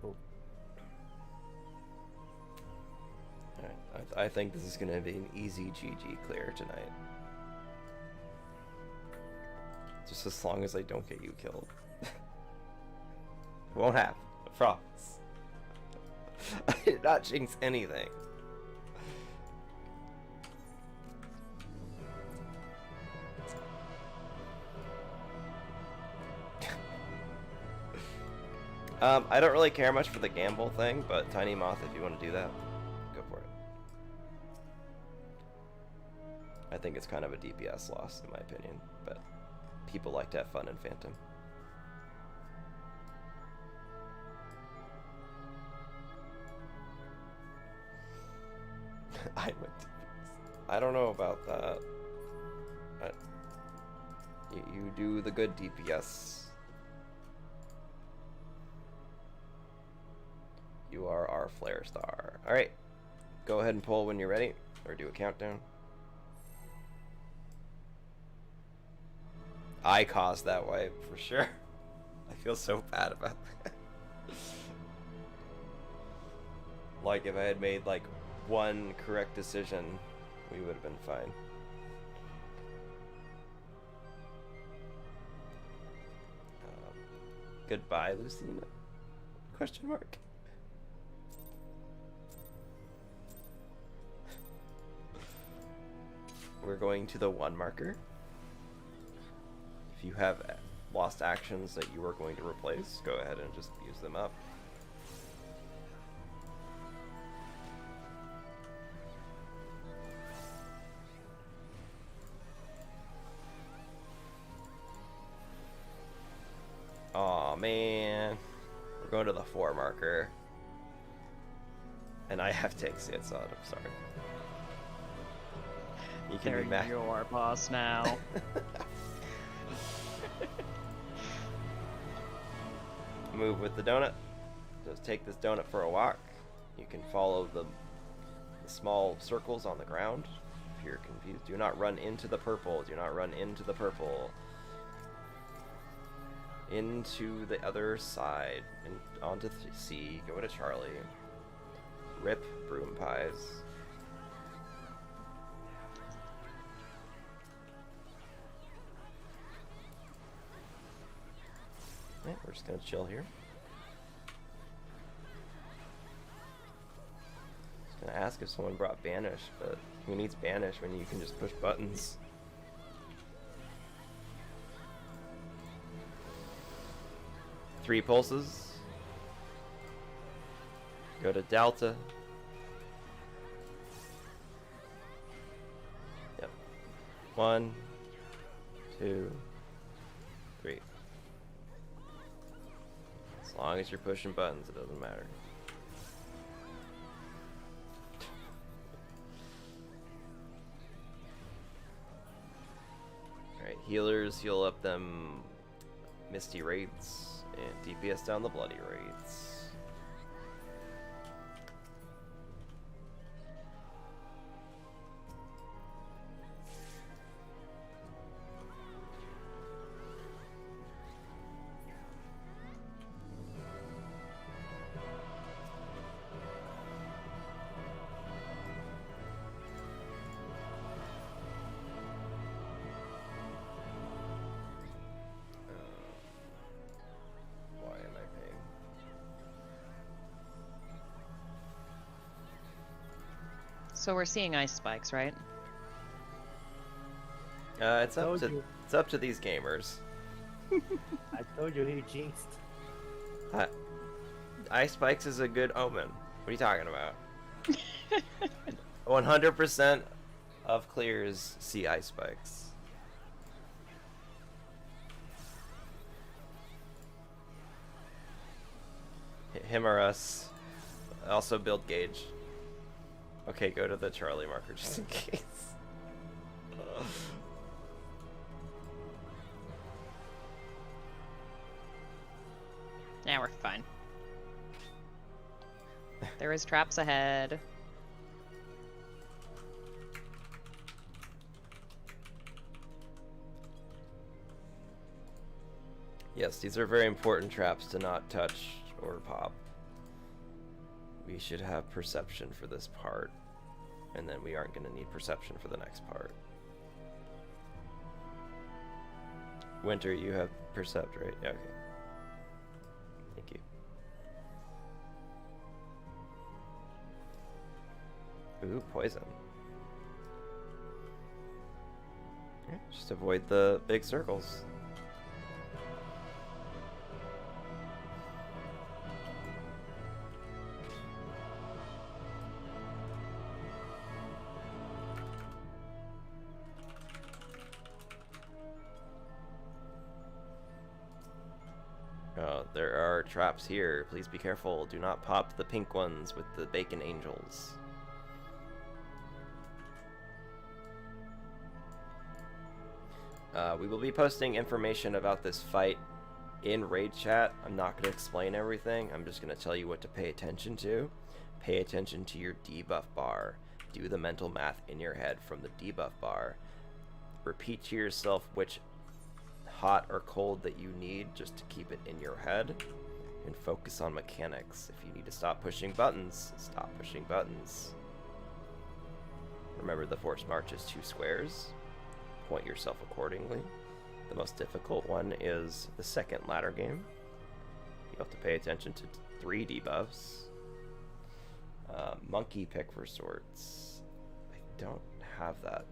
Oh. Alright, I think this is gonna be an easy GG clear tonight. Just as long as I don't get you killed. It won't happen. I promise. I did not jinx anything. I don't really care much for the gamble thing, but Tiny Moth, if you want to do that, go for it. I think it's kind of a DPS loss, in my opinion, but people like to have fun in Phantom. I went DPS. I don't know about that. You do the good DPS. You are our flare star. Alright. Go ahead and pull when you're ready. Or do a countdown. I caused that wipe, for sure. I feel so bad about that. Like, if I had made, like, one correct decision, we would have been fine. Goodbye, Lucina? Question mark. We're going to the 1 marker. If you have lost actions that you are going to replace, go ahead and just use them up. Aw, man. We're going to the 4 marker. And I have takes it, so I'm sorry. You can be back. They're your boss now. Move with the donut. Just take this donut for a walk. You can follow the small circles on the ground. If you're confused, do not run into the purple. Do not run into the purple. Into the other side. And onto C. Go to Charlie. Rip broom pies. Alright, we're just gonna chill here. Just gonna ask if someone brought Banish, but who needs Banish when you can just push buttons? Three pulses. Go to Delta. Yep. 1, 2, 3. As long as you're pushing buttons, it doesn't matter. Alright, healers heal up them Misty Wraiths, and DPS down the Bloody Wraiths. So we're seeing ice spikes, right? It's up to these gamers. I told you he jinxed. Ice spikes is a good omen. What are you talking about? 100% of clears see ice spikes. Him or us. Also build gauge. Okay, go to the Charlie marker just in case. Yeah, we're fine. There is traps ahead. Yes, these are very important traps to not touch or pop. We should have perception for this part, and then we aren't going to need perception for the next part. Winter, you have percept, right? Yeah, okay. Thank you. Ooh, poison. Okay, just avoid the big circles. There are traps here. Please be careful. Do not pop the pink ones with the bacon angels. We will be posting information about this fight in raid chat. I'm not going to explain everything. I'm just going to tell you what to pay attention to. Pay attention to your debuff bar. Do the mental math in your head from the debuff bar. Repeat to yourself which hot or cold that you need just to keep it in your head, and focus on mechanics. If you need to stop pushing buttons, stop pushing buttons. Remember, the force march is 2 squares. Point yourself accordingly. The most difficult one is the second ladder game. You have to pay attention to 3 debuffs. Monkey pick for sorts. I don't have that.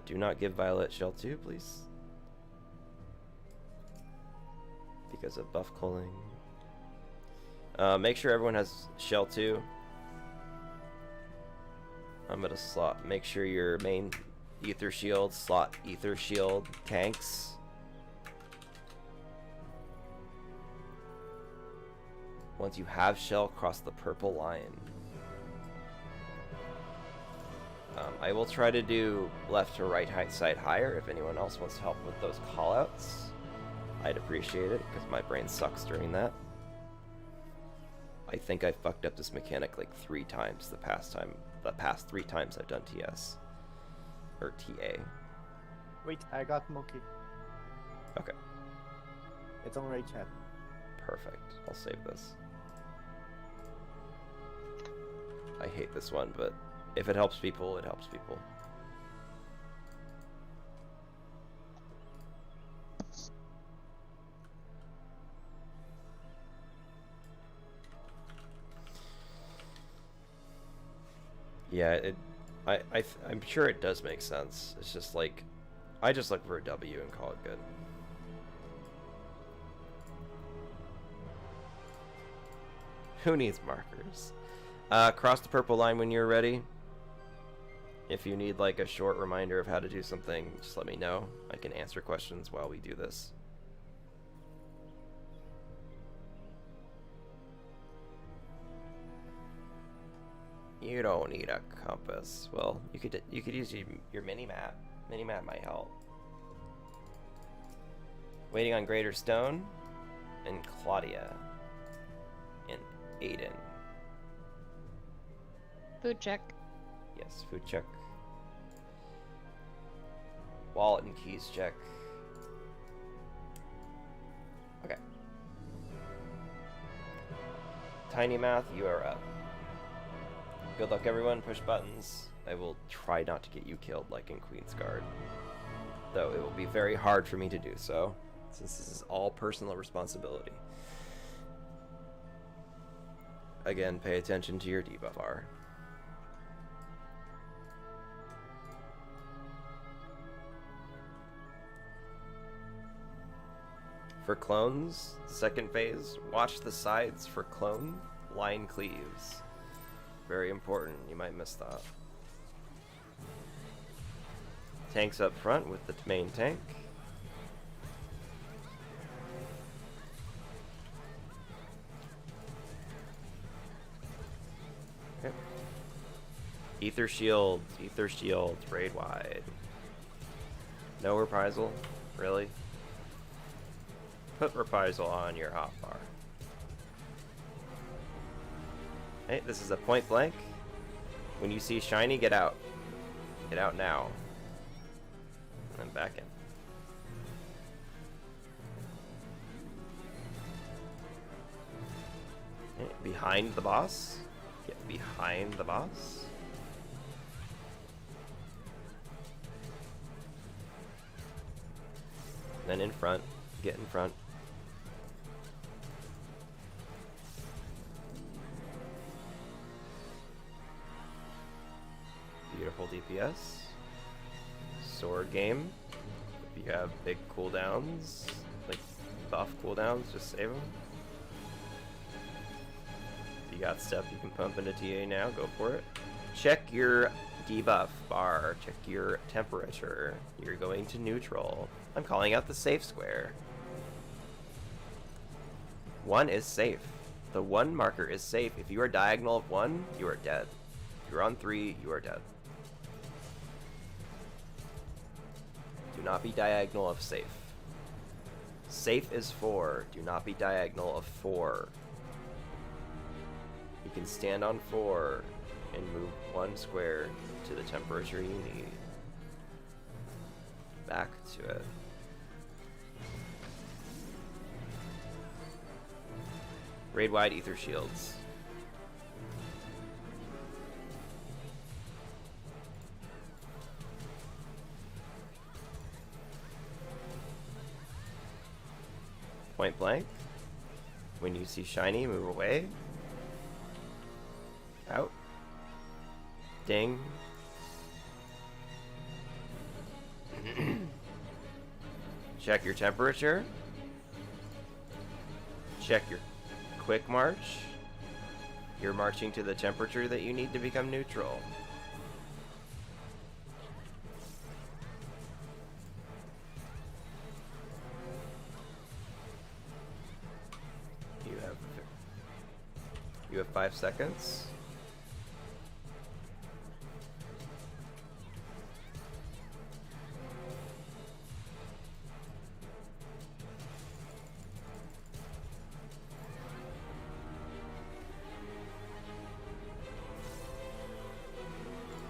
Do not give Violet Shell 2, please. Because of buff culling. Make sure everyone has Shell 2. I'm gonna slot. Make sure your main Ether Shield, slot Ether Shield tanks. Once you have Shell, cross the purple line. I will try to do left to right side higher. If anyone else wants to help with those callouts, I'd appreciate it, because my brain sucks during that. I think I fucked up this mechanic like 3 times the past 3 times I've done TS. Or TA. Wait, I got monkey. Okay. It's on raid chat. Perfect. I'll save this. I hate this one, but if it helps people, it helps people. Yeah, I'm sure it does make sense. It's just like, I just look for a W and call it good. Who needs markers? Cross the purple line when you're ready. If you need like a short reminder of how to do something, just let me know. I can answer questions while we do this. You don't need a compass. Well, you could use your mini map. Mini map might help. Waiting on Greater Stone and Claudia and Aiden. Food check. Yes, food check. Wallet and keys check. Okay. Tiny Mouth, you are up. Good luck, everyone. Push buttons. I will try not to get you killed like in Queen's Guard. Though it will be very hard for me to do so, since this is all personal responsibility. Again, pay attention to your debuff bar. For clones, second phase, watch the sides for clone line cleaves. Very important, you might miss that. Tanks up front with the main tank. Okay. Ether shields, raid wide. No reprisal, really? Put reprisal on your hotbar. Hey, this is a point blank. When you see shiny, get out. Get out now. And then back in. Okay, behind the boss. Get behind the boss. Then in front. Get in front. Beautiful DPS. Sword game. If you have big cooldowns, like buff cooldowns, just save them. If you got stuff you can pump into TA now, go for it. Check your debuff bar. Check your temperature. You're going to neutral. I'm calling out the safe square. 1 is safe. The 1 marker is safe. If you are diagonal of 1, you are dead. If you're on 3, you are dead. Do not be diagonal of safe. Safe is 4. Do not be diagonal of 4. You can stand on 4 and move 1 square to the temperature you need. Back to it. Raid wide ether shields. Point blank. When you see shiny, move away. Out. Ding. Check your temperature. Check your quick march. You're marching to the temperature that you need to become neutral. You have 5 seconds.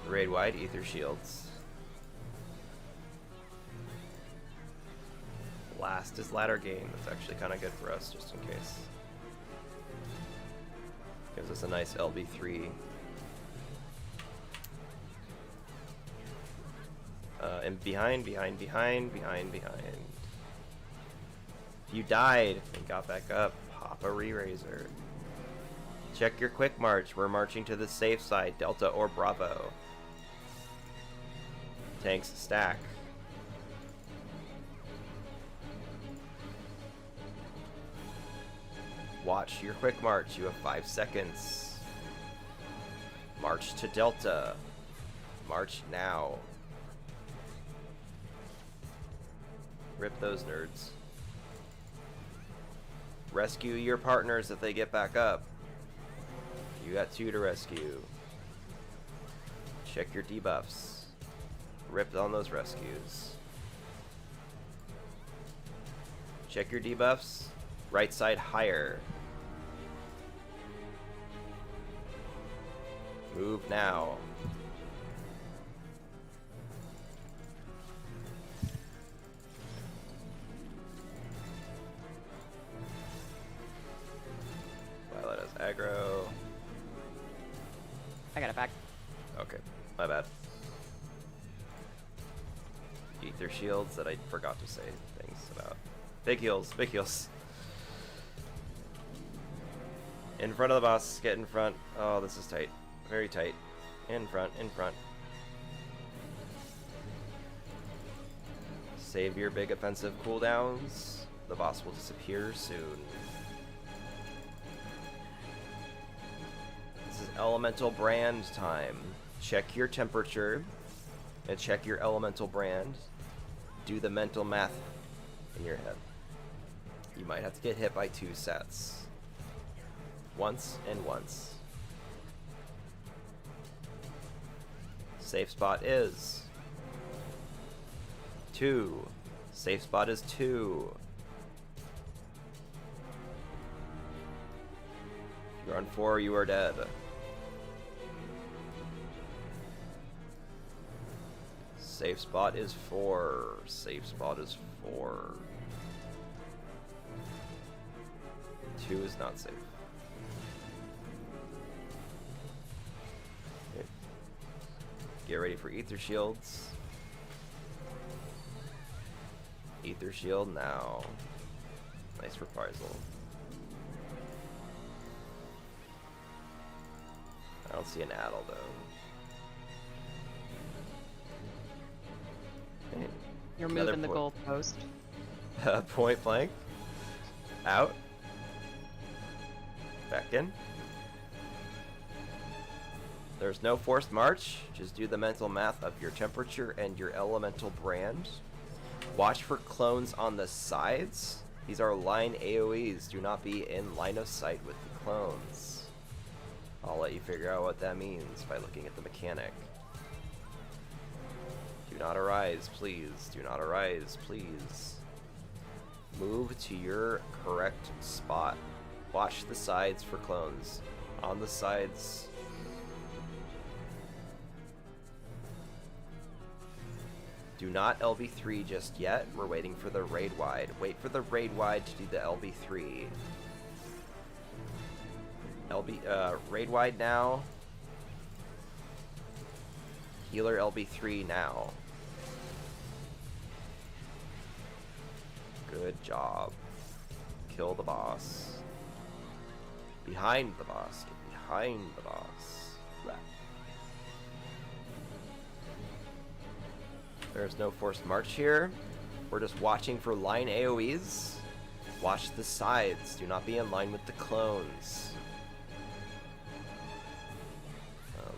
Raid wide ether shields. Last is ladder game. That's actually kind of good for us, just in case. Gives us a nice LB3. And behind. If you died and got back up, pop a re-raiser. Check your quick march. We're marching to the safe side, Delta or Bravo. Tanks stack. Watch your quick march. You have 5 seconds. March to Delta. March now. Rip those nerds. Rescue your partners if they get back up. You got 2 to rescue. Check your debuffs. Rip on those rescues. Check your debuffs. Right side higher. Move now. Violet has aggro. I got it back. Okay, my bad. Ether shields that I forgot to say things about. Big heals, big heals. In front of the boss, get in front. Oh, this is tight. Very tight. In front, in front. Save your big offensive cooldowns. The boss will disappear soon. This is elemental brand time. Check your temperature and check your elemental brand. Do the mental math in your head. You might have to get hit by 2 sets. Once and once. Safe spot is 2. Safe spot is 2. If you're on 4, you are dead. Safe spot is 4. Safe spot is 4. 2 is not safe. Okay. Get ready for ether shields. Ether shield now. Nice reprisal. I don't see an addle though. Okay. You're Another moving the goalpost. Point blank. Out. Back in. There's no forced march. Just do the mental math of your temperature and your elemental brand. Watch for clones on the sides. These are line AoEs. Do not be in line of sight with the clones. I'll let you figure out what that means by looking at the mechanic. Do not arise, please. Do not arise, please. Move to your correct spot. Watch the sides for clones. On the sides. Do not LB3 just yet. We're waiting for the raid wide. Wait for the raid wide to do the LB3. Raid wide now. Healer LB3 now. Good job. Kill the boss. Behind the boss. Get behind the boss. Blah. There's no forced march here. We're just watching for line AoEs. Watch the sides. Do not be in line with the clones.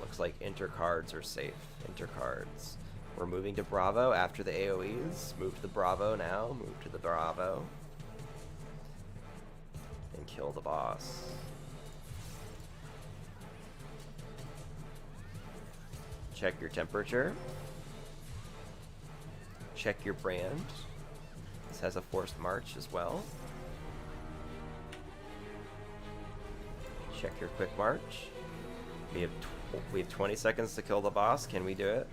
Looks like intercards are safe. Intercards. We're moving to Bravo after the AoEs. Move to the Bravo now. Move to the Bravo. And kill the boss. Check your temperature. Check your brand. This has a forced march as well. Check your quick march. We have 20 seconds to kill the boss. Can we do it?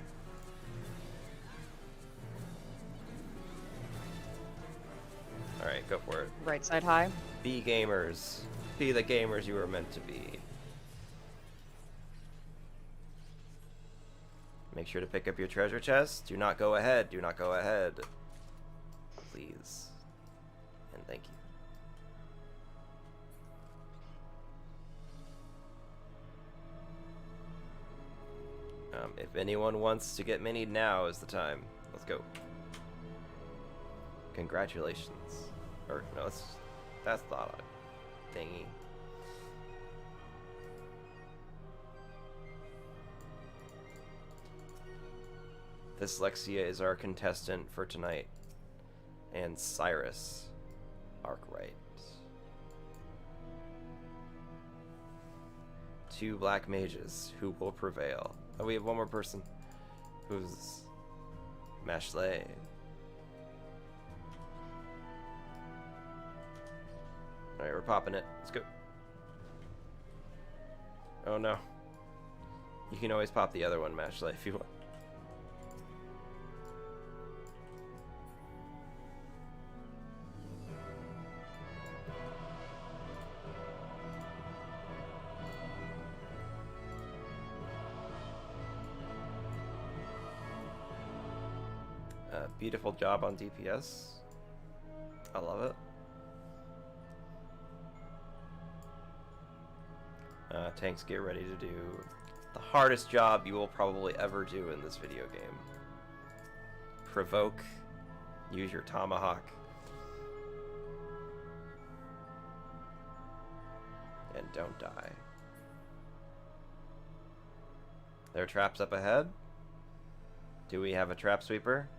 Alright, go for it. Right side high. Be gamers. Be the gamers you were meant to be. Make sure to pick up your treasure chest. Do not go ahead. Do not go ahead. Please. And thank you. If anyone wants to get minied, now is the time. Let's go. Congratulations. Or, no, that's not a thingy. Dyslexia is our contestant for tonight. And Cyrus, Arkwright. 2 black mages. Who will prevail? Oh, we have one more person. Who's Mashley. Alright, we're popping it. Let's go. Oh no. You can always pop the other one, Mashley, if you want. Beautiful job on DPS. I love it. Tanks, get ready to do the hardest job you will probably ever do in this video game. Provoke. Use your tomahawk. And don't die. There are traps up ahead. Do we have a trap sweeper?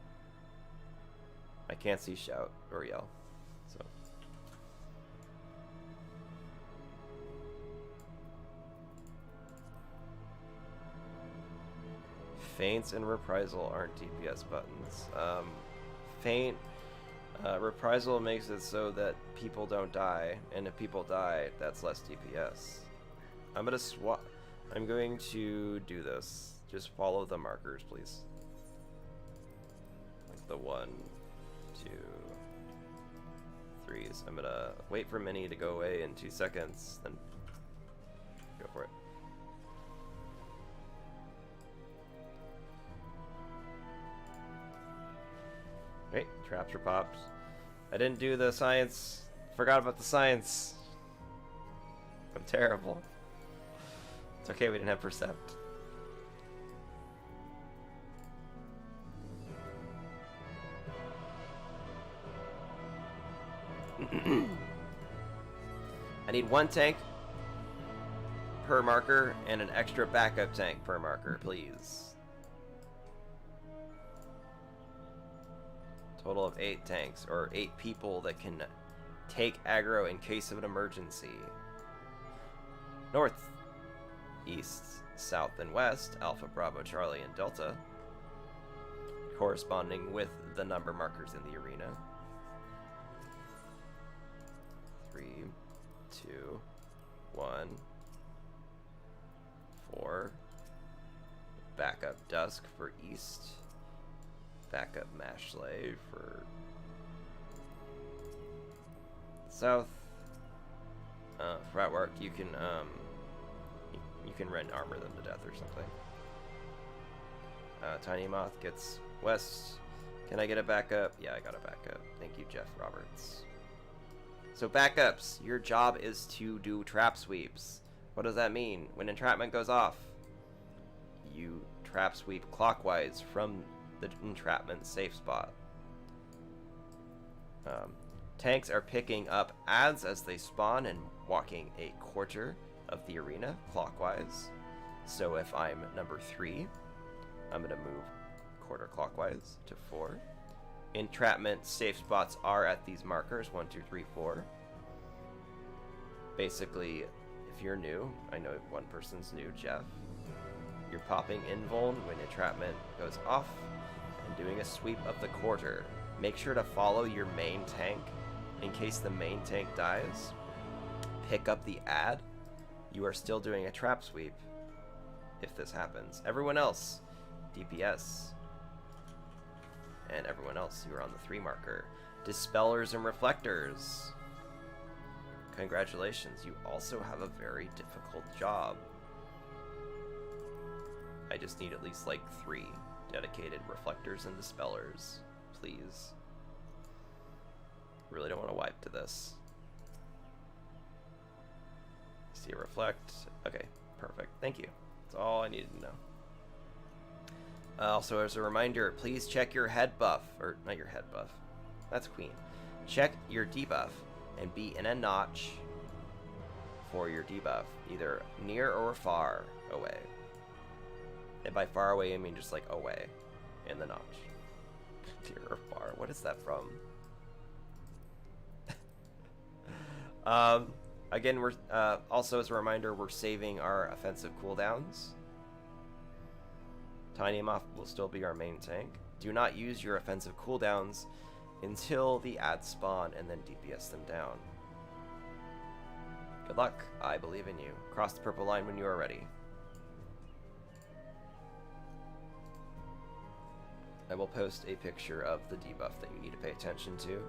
I can't see shout or yell, so. Feints and reprisal aren't DPS buttons. Feint, reprisal makes it so that people don't die, and if people die, that's less DPS. I'm going to do this. Just follow the markers, please. Like the 1, 2, 3s. I'm gonna wait for Minnie to go away in 2 seconds, then go for it. Great, traps are popped. I didn't do the science. Forgot about the science. I'm terrible. It's okay, we didn't have Percept. I need 1 tank per marker and an extra backup tank per marker, please. Total of 8 tanks, or 8 people that can take aggro in case of an emergency. North, east, south, and west, Alpha, Bravo, Charlie, and Delta, corresponding with the number markers in the arena. 3, 2, 1, 4. Backup Dusk for east. Backup Mashley for south. For Outwork, you can rent armor them to death or something. Tiny Moth gets west. Can I get a backup? Yeah, I got a backup. Thank you, Jeff Roberts. So backups, your job is to do trap sweeps. What does that mean? When entrapment goes off, you trap sweep clockwise from the entrapment safe spot. Tanks are picking up adds as they spawn and walking a quarter of the arena clockwise. So if I'm number 3, I'm going to move quarter clockwise to 4. Entrapment safe spots are at these markers 1, 2, 3, 4. Basically, if you're new, I know one person's new, Jeff. You're popping invuln when entrapment goes off and doing a sweep of the quarter. Make sure to follow your main tank in case the main tank dies. Pick up the ad. You are still doing a trap sweep if this happens. Everyone else, DPS. And everyone else, you are on the 3 marker. Dispellers and reflectors. Congratulations, you also have a very difficult job. I just need at least like 3 dedicated reflectors and dispellers, please. Really don't want to wipe to this. See a reflect. Okay, perfect. Thank you. That's all I needed to know. Also, as a reminder, please check your head buff, or not your head buff. That's Queen. Check your debuff and be in a notch for your debuff, either near or far away. And by far away, I mean just like away in the notch. Near or far. What is that from? Again, we're also as a reminder, we're saving our offensive cooldowns. Tiny Moth will still be our main tank. Do not use your offensive cooldowns until the ads spawn and then DPS them down. Good luck. I believe in you. Cross the purple line when you are ready. I will post a picture of the debuff that you need to pay attention to.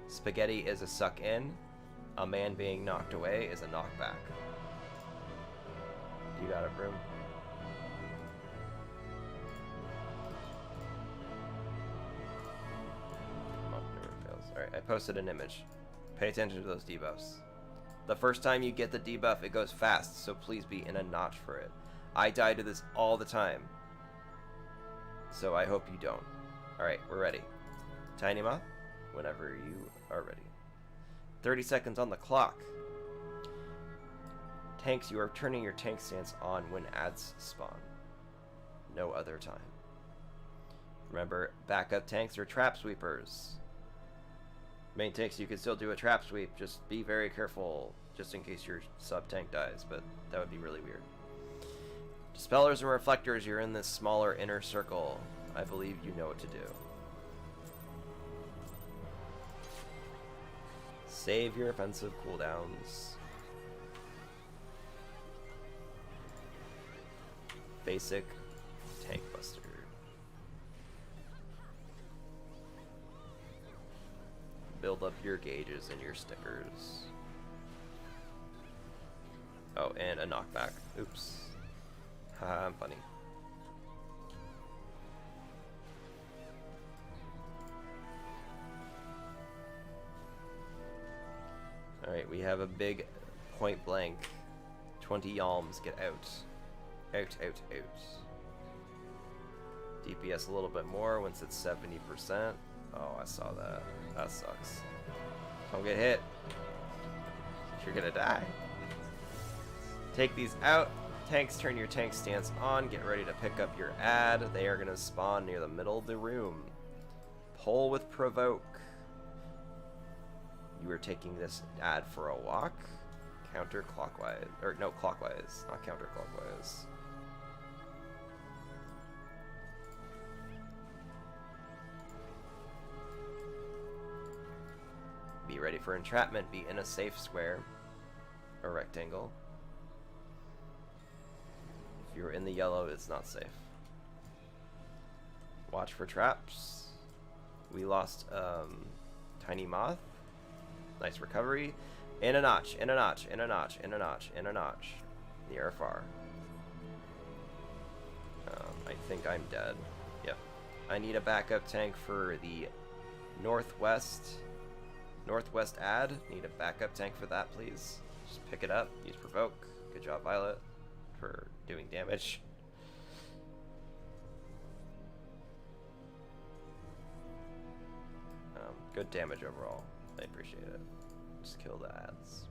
Spaghetti is a suck in. A man being knocked away is a knockback. You got it, Broom. Oh, never fails. Alright, I posted an image. Pay attention to those debuffs. The first time you get the debuff, it goes fast, so please be in a notch for it. I die to this all the time, so I hope you don't. Alright, we're ready. Tiny Moth, whenever you are ready. 30 seconds on the clock. Tanks, you are turning your tank stance on when ads spawn. No other time. Remember, backup tanks are trap sweepers. Main tanks, you can still do a trap sweep. Just be very careful, just in case your sub tank dies, but that would be really weird. Dispellers and reflectors, you're in this smaller inner circle. I believe you know what to do. Save your offensive cooldowns. Basic tank buster. Build up your gauges and your stickers. Oh, and a knockback. Oops. Haha, I'm funny. Alright, we have a big point blank. 20 yalms, get out. Out, out, out. DPS a little bit more once it's 70%. Oh, I saw that. That sucks. Don't get hit. You're gonna die. Take these out. Tanks, turn your tank stance on. Get ready to pick up your ad. They are gonna spawn near the middle of the room. Pull with provoke. You are taking this ad for a walk. Counterclockwise. Or no, clockwise. Not counterclockwise. Be ready for entrapment. Be in a safe square or rectangle. If you're in the yellow, it's not safe. Watch for traps. We lost Tiny Moth. Nice recovery. In a notch, in a notch, in a notch, in a notch, in a notch. Near or far. I think I'm dead. Yep. I need a backup tank for the northwest ad. Need a backup tank for that, please. Just pick it up. Use provoke. Good job, Violet, for doing damage. Good damage overall. I appreciate it. Just kill the ads.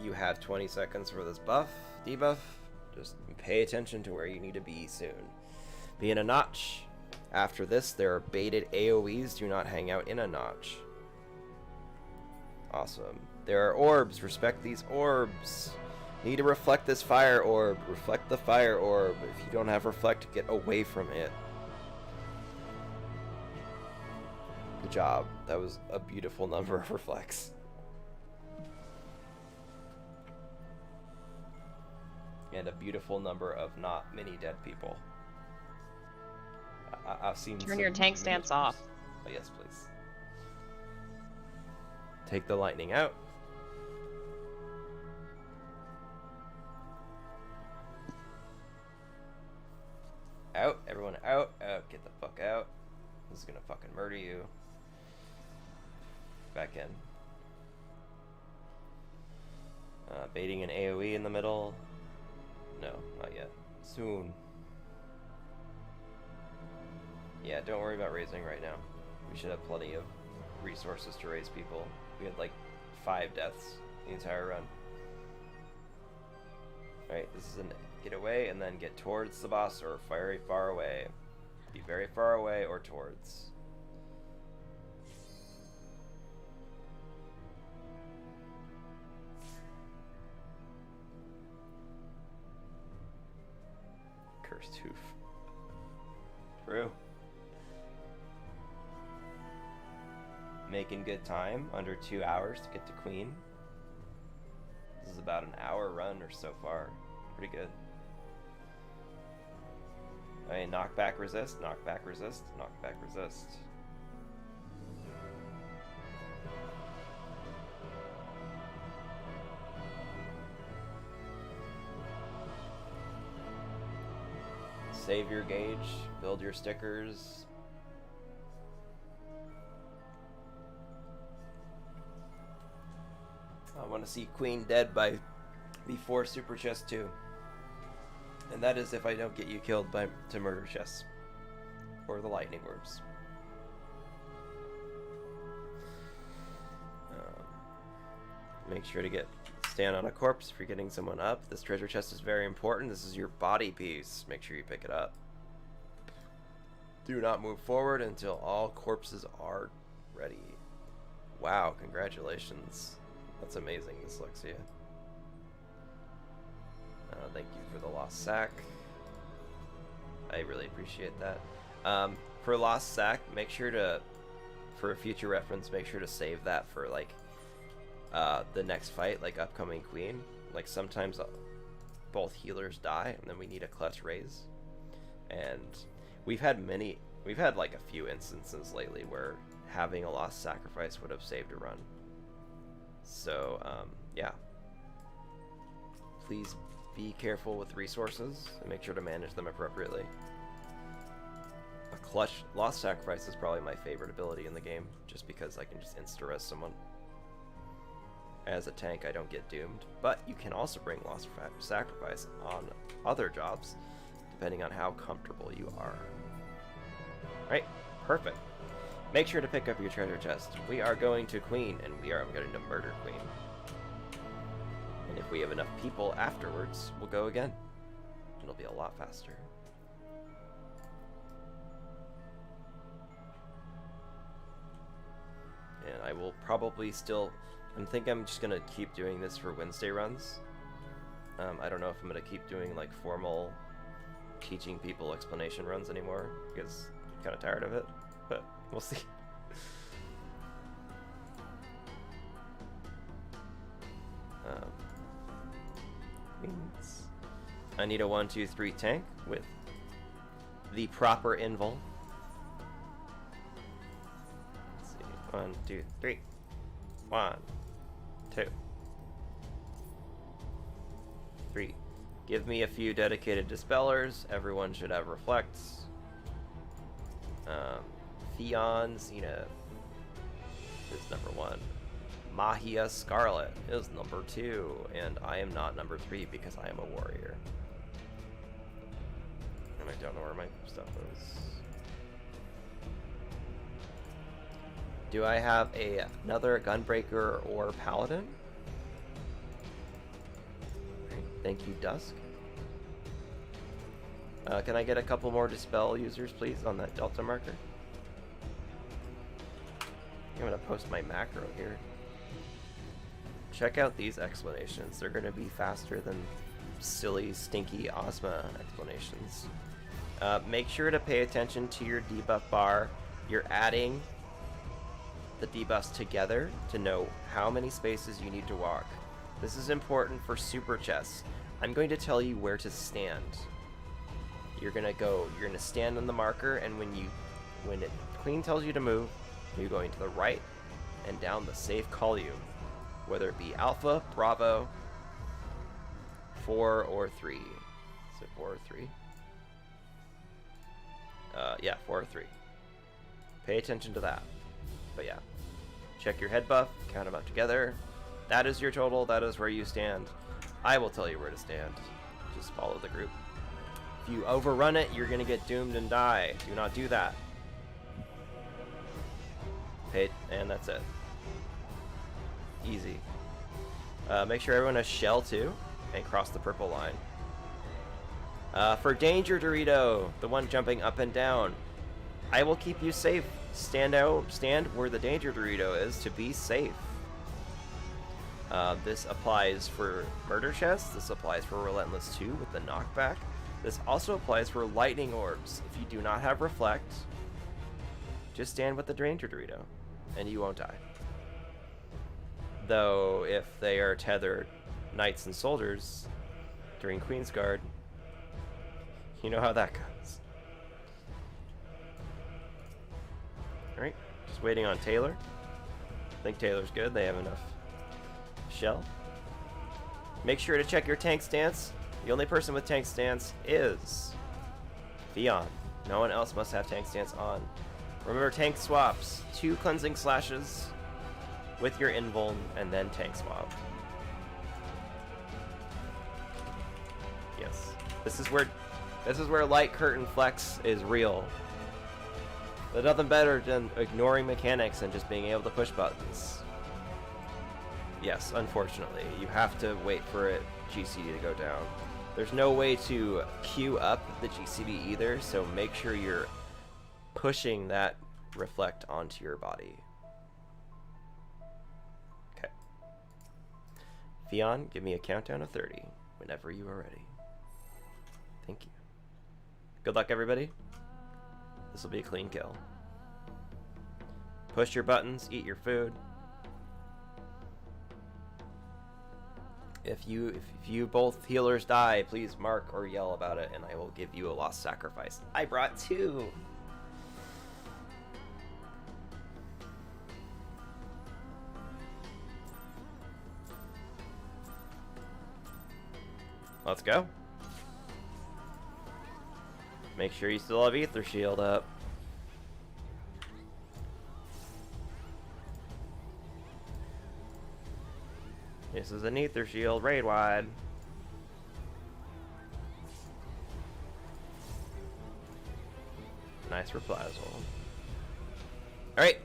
You have 20 seconds for this debuff. Just pay attention to where you need to be soon. Be in a notch. After this, there are baited AoEs. Do not hang out in a notch. Awesome. There are orbs. Respect these orbs. Need to reflect this fire orb. Reflect the fire orb. If you don't have reflect, get away from it. Good job. That was a beautiful number of reflects. And a beautiful number of not many dead people. I've seen. Turn your tank stance off. Oh, yes, please. Take the lightning out. Out, everyone out, out, get the fuck out. This is gonna fucking murder you. Back in. Baiting an AoE in the middle. No, not yet. Soon. Yeah, don't worry about raising right now. We should have plenty of resources to raise people. We had like 5 deaths the entire run. Alright, this is an get away and then get towards the boss or very far away. Be very far away or towards. Cursed hoof. True. Making good time, under 2 hours to get to Queen. This is about an hour run or so far. Pretty good. Alright, knockback resist, knockback resist, knockback resist. Save your gauge, build your stickers. I want to see Queen dead before Super Chest 2. And that is if I don't get you killed to murder chests. Or the lightning orbs. Make sure to stand on a corpse if you're getting someone up. This treasure chest is very important. This is your body piece. Make sure you pick it up. Do not move forward until all corpses are ready. Wow, congratulations. That's amazing, dyslexia. Thank you for the lost sack. I really appreciate that. For lost sack, make sure to, for future reference, make sure to save that for like the next fight, like upcoming Queen. Like sometimes both healers die, and then we need a clutch raise. And we've had like a few instances lately where having a lost sacrifice would have saved a run. So yeah, please be careful with resources and make sure to manage them appropriately. A clutch lost sacrifice is probably my favorite ability in the game, just because I can just insta-res someone. As a tank, I don't get doomed, but you can also bring lost sacrifice on other jobs, depending on how comfortable you are. Right, perfect. Make sure to pick up your treasure chest. We are going to Queen, and we are going to murder Queen. And if we have enough people afterwards, we'll go again. It'll be a lot faster. And I will probably still... I think I'm just going to keep doing this for Wednesday runs. I don't know if I'm going to keep doing like formal teaching people explanation runs anymore, because I'm kind of tired of it. But we'll see. I need a 1, 2, 3 tank with the proper invul. Let's see. 1, 2, 3. 1, 2, 3. Give me a few dedicated dispellers. Everyone should have reflects. Theon Xena is number 1. Mahia Scarlet is number 2, and I am not number 3 because I am a warrior. And I don't know where my stuff is. Do I have another Gunbreaker or Paladin? Right, thank you, Dusk. Can I get a couple more Dispel users, please, on that Delta marker? I'm going to post my macro here. Check out these explanations. They're going to be faster than silly, stinky Ozma explanations. Make sure to pay attention to your debuff bar. You're adding the debuffs together to know how many spaces you need to walk. This is important for super chests. I'm going to tell you where to stand. You're gonna stand on the marker, and when Queen tells you to move, you're going to the right and down the safe column, whether it be Alpha, Bravo, 4 or 3. Is it 4 or 3? Yeah, 4 or 3. Pay attention to that. But yeah, check your head buff, count them up together, That is your total. That is where you stand. I will tell you where to stand. Just follow the group. If you overrun it, you're going to get doomed and die. Do not do that. Hit, and that's it. Easy. Make sure everyone has shell too, and cross the purple line. For Danger Dorito, the one jumping up and down, I will keep you safe. Stand where the Danger Dorito is to be safe. This applies for Murder Chest. This applies for Relentless 2 with the knockback. This also applies for Lightning Orbs. If you do not have Reflect, just stand with the Danger Dorito, and you won't die. Though, if they are tethered Knights and Soldiers during Queen's Guard, you know how that goes. Alright, just waiting on Taylor. I think Taylor's good. They have enough shell. Make sure to check your tank stance. The only person with tank stance is Theon. No one else must have tank stance on. Remember tank swaps. 2 cleansing slashes with your invuln, and then tank swap. Yes. This is where light curtain flex is real. There's nothing better than ignoring mechanics and just being able to push buttons. Yes, unfortunately, you have to wait for it GCD to go down. There's no way to queue up the GCD either, so make sure you're pushing that reflect onto your body. Okay. Theon, give me a countdown of 30 whenever you are ready. Thank you. Good luck, everybody. This will be a clean kill. Push your buttons, eat your food. If you both healers die, please mark or yell about it, and I will give you a lost sacrifice. I brought 2. Let's go. Make sure you still have Ether Shield up. This is an Ether Shield raid wide. Nice reprisal. Alright.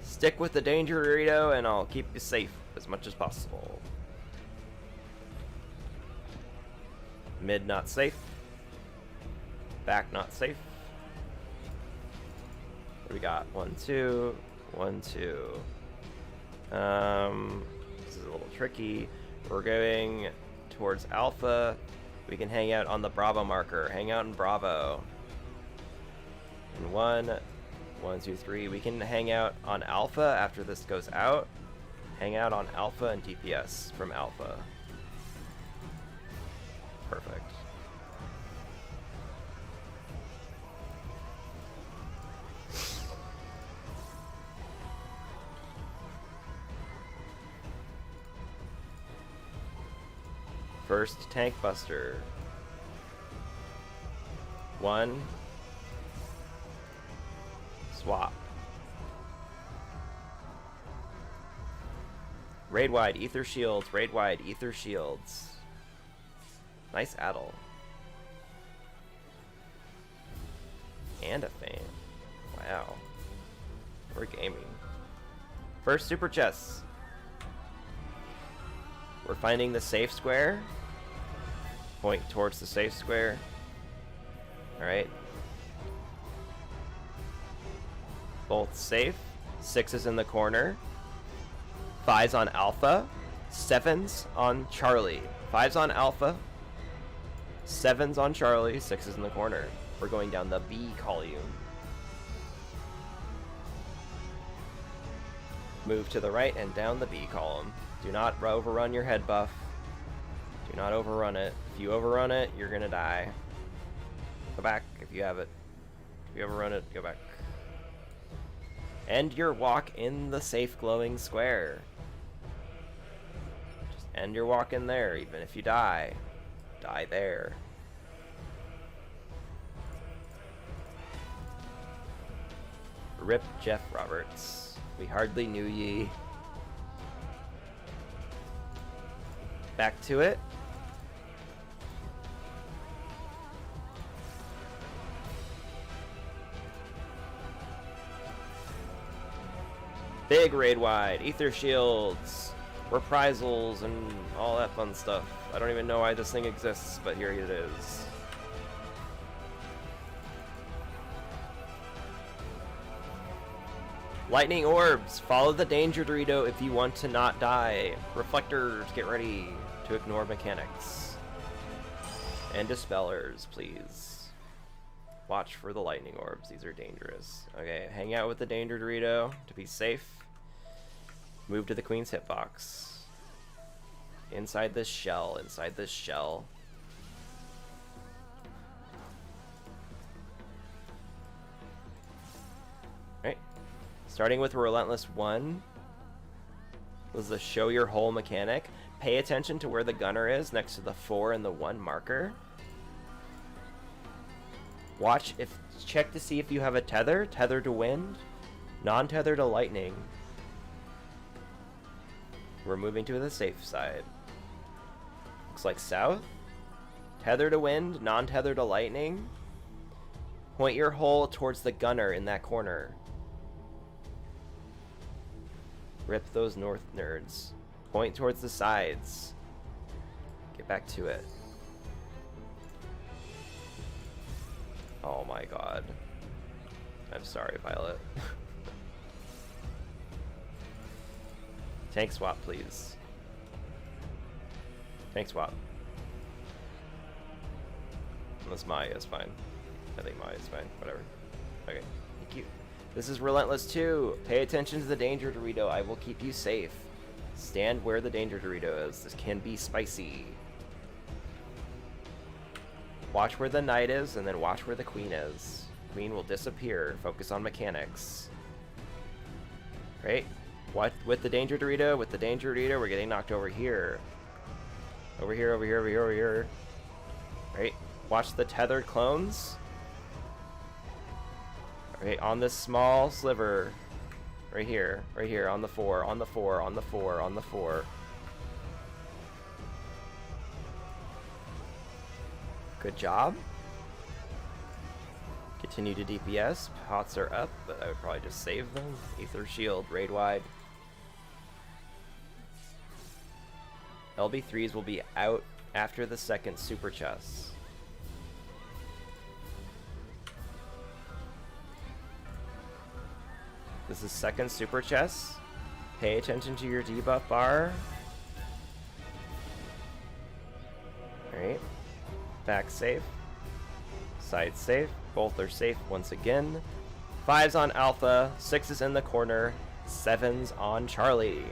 Stick with the Danger Dorito and I'll keep you safe as much as possible. Mid not safe. Back not safe. What do we got? 1, 2, 1, 2. This is a little tricky. We're going towards Alpha. We can hang out on the Bravo marker. Hang out in Bravo. And 1, 1, 2, 3. We can hang out on Alpha after this goes out. Hang out on Alpha and DPS from Alpha. Perfect. First tank buster. 1. Swap. Raid wide Ether Shields. Raid wide Ether Shields. Nice addle. And a fan. Wow. We're gaming. First super chests. We're finding the safe square. Point towards the safe square. Alright. Both safe. 6 in the corner. 5's on Alpha. 7's on Charlie. 5's on Alpha. 7's on Charlie. 6 in the corner. We're going down the B column. Move to the right and down the B column. Do not overrun your head buff. Do not overrun it. If you overrun it, you're gonna die. Go back if you have it. If you overrun it, go back. End your walk in the safe glowing square. Just end your walk in there, even if you die. Die there. Rip Jeff Roberts. We hardly knew ye. back to it. Big raid wide, ether shields, reprisals, and all that fun stuff. I don't even know why this thing exists, but here it is. Lightning orbs, follow the danger Dorito if you want to not die. Reflectors, get ready to ignore mechanics. And dispellers, please. Watch for the lightning orbs, these are dangerous. Okay, hang out with the danger Dorito to be safe. Move to the queen's hitbox. Inside this shell, inside this shell. Right. Starting with Relentless 1 was the show your hole mechanic. Pay attention to where the gunner is next to the 4 and the 1 marker. Check to see if you have a tether to wind, non-tether to lightning. We're moving to the safe side. Looks like south. Tether to wind, non-tether to lightning. Point your hole towards the gunner in that corner. Rip those north nerds. Point towards the sides. Get back to it. Oh my god. I'm sorry, Violet. Tank swap, please. Tank swap. Unless Maya is fine. I think Maya is fine. Whatever. Okay. Thank you. This is Relentless 2. Pay attention to the danger Dorito. I will keep you safe. Stand where the danger Dorito is. This can be spicy. Watch where the knight is, and then watch where the queen is. Queen will disappear. Focus on mechanics. Right? What with the danger Dorito? With the danger Dorito, we're getting knocked over here. Over here, over here, over here, over here. Right? Watch the tethered clones. Right, on this small sliver. Right here, on the 4, on the 4, on the 4, on the 4. Good job. Continue to DPS. Pots are up, but I would probably just save them. Ether shield, raid wide. LB3s will be out after the second super chest. This is second super chest. Pay attention to your debuff bar. Alright. Back safe. Side safe. Both are safe once again. 5's on Alpha. 6 is in the corner. 7's on Charlie.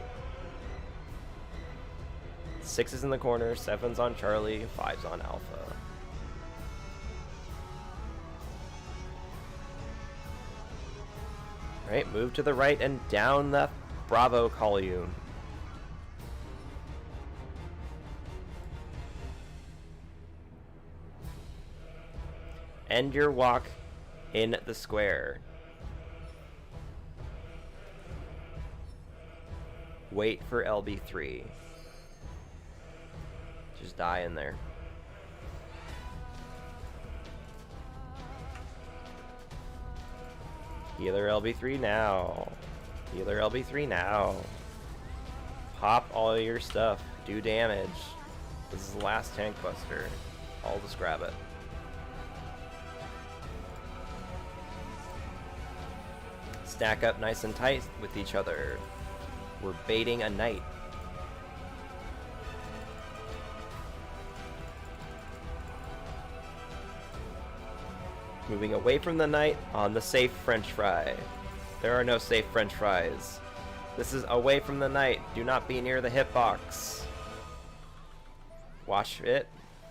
6 is in the corner. 7's on Charlie. 5's on Alpha. Alright, move to the right and down the Bravo column. End your walk in the square. Wait for LB3. Just die in there. Healer LB3 now. Healer LB3 now. Pop all your stuff. Do damage. This is the last tank buster. I'll just grab it. Stack up nice and tight with each other. We're baiting a knight. Moving away from the knight on the safe French fry. There are no safe French fries. This is away from the knight. Do not be near the hitbox. Watch it.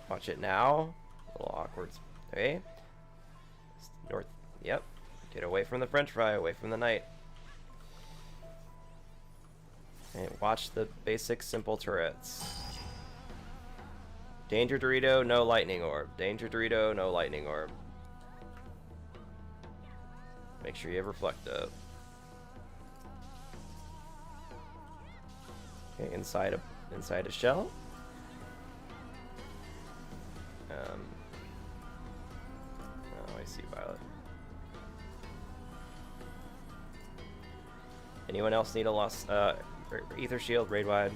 Watch it now. A little awkward. Okay. North. Yep. Get away from the French fry. Away from the knight. And watch the basic simple turrets. Danger Dorito, no lightning orb. Danger Dorito, no lightning orb. Make sure you have reflect up. Okay, inside a shell. Oh, I see Violet. Anyone else need a lost ether shield raid wide?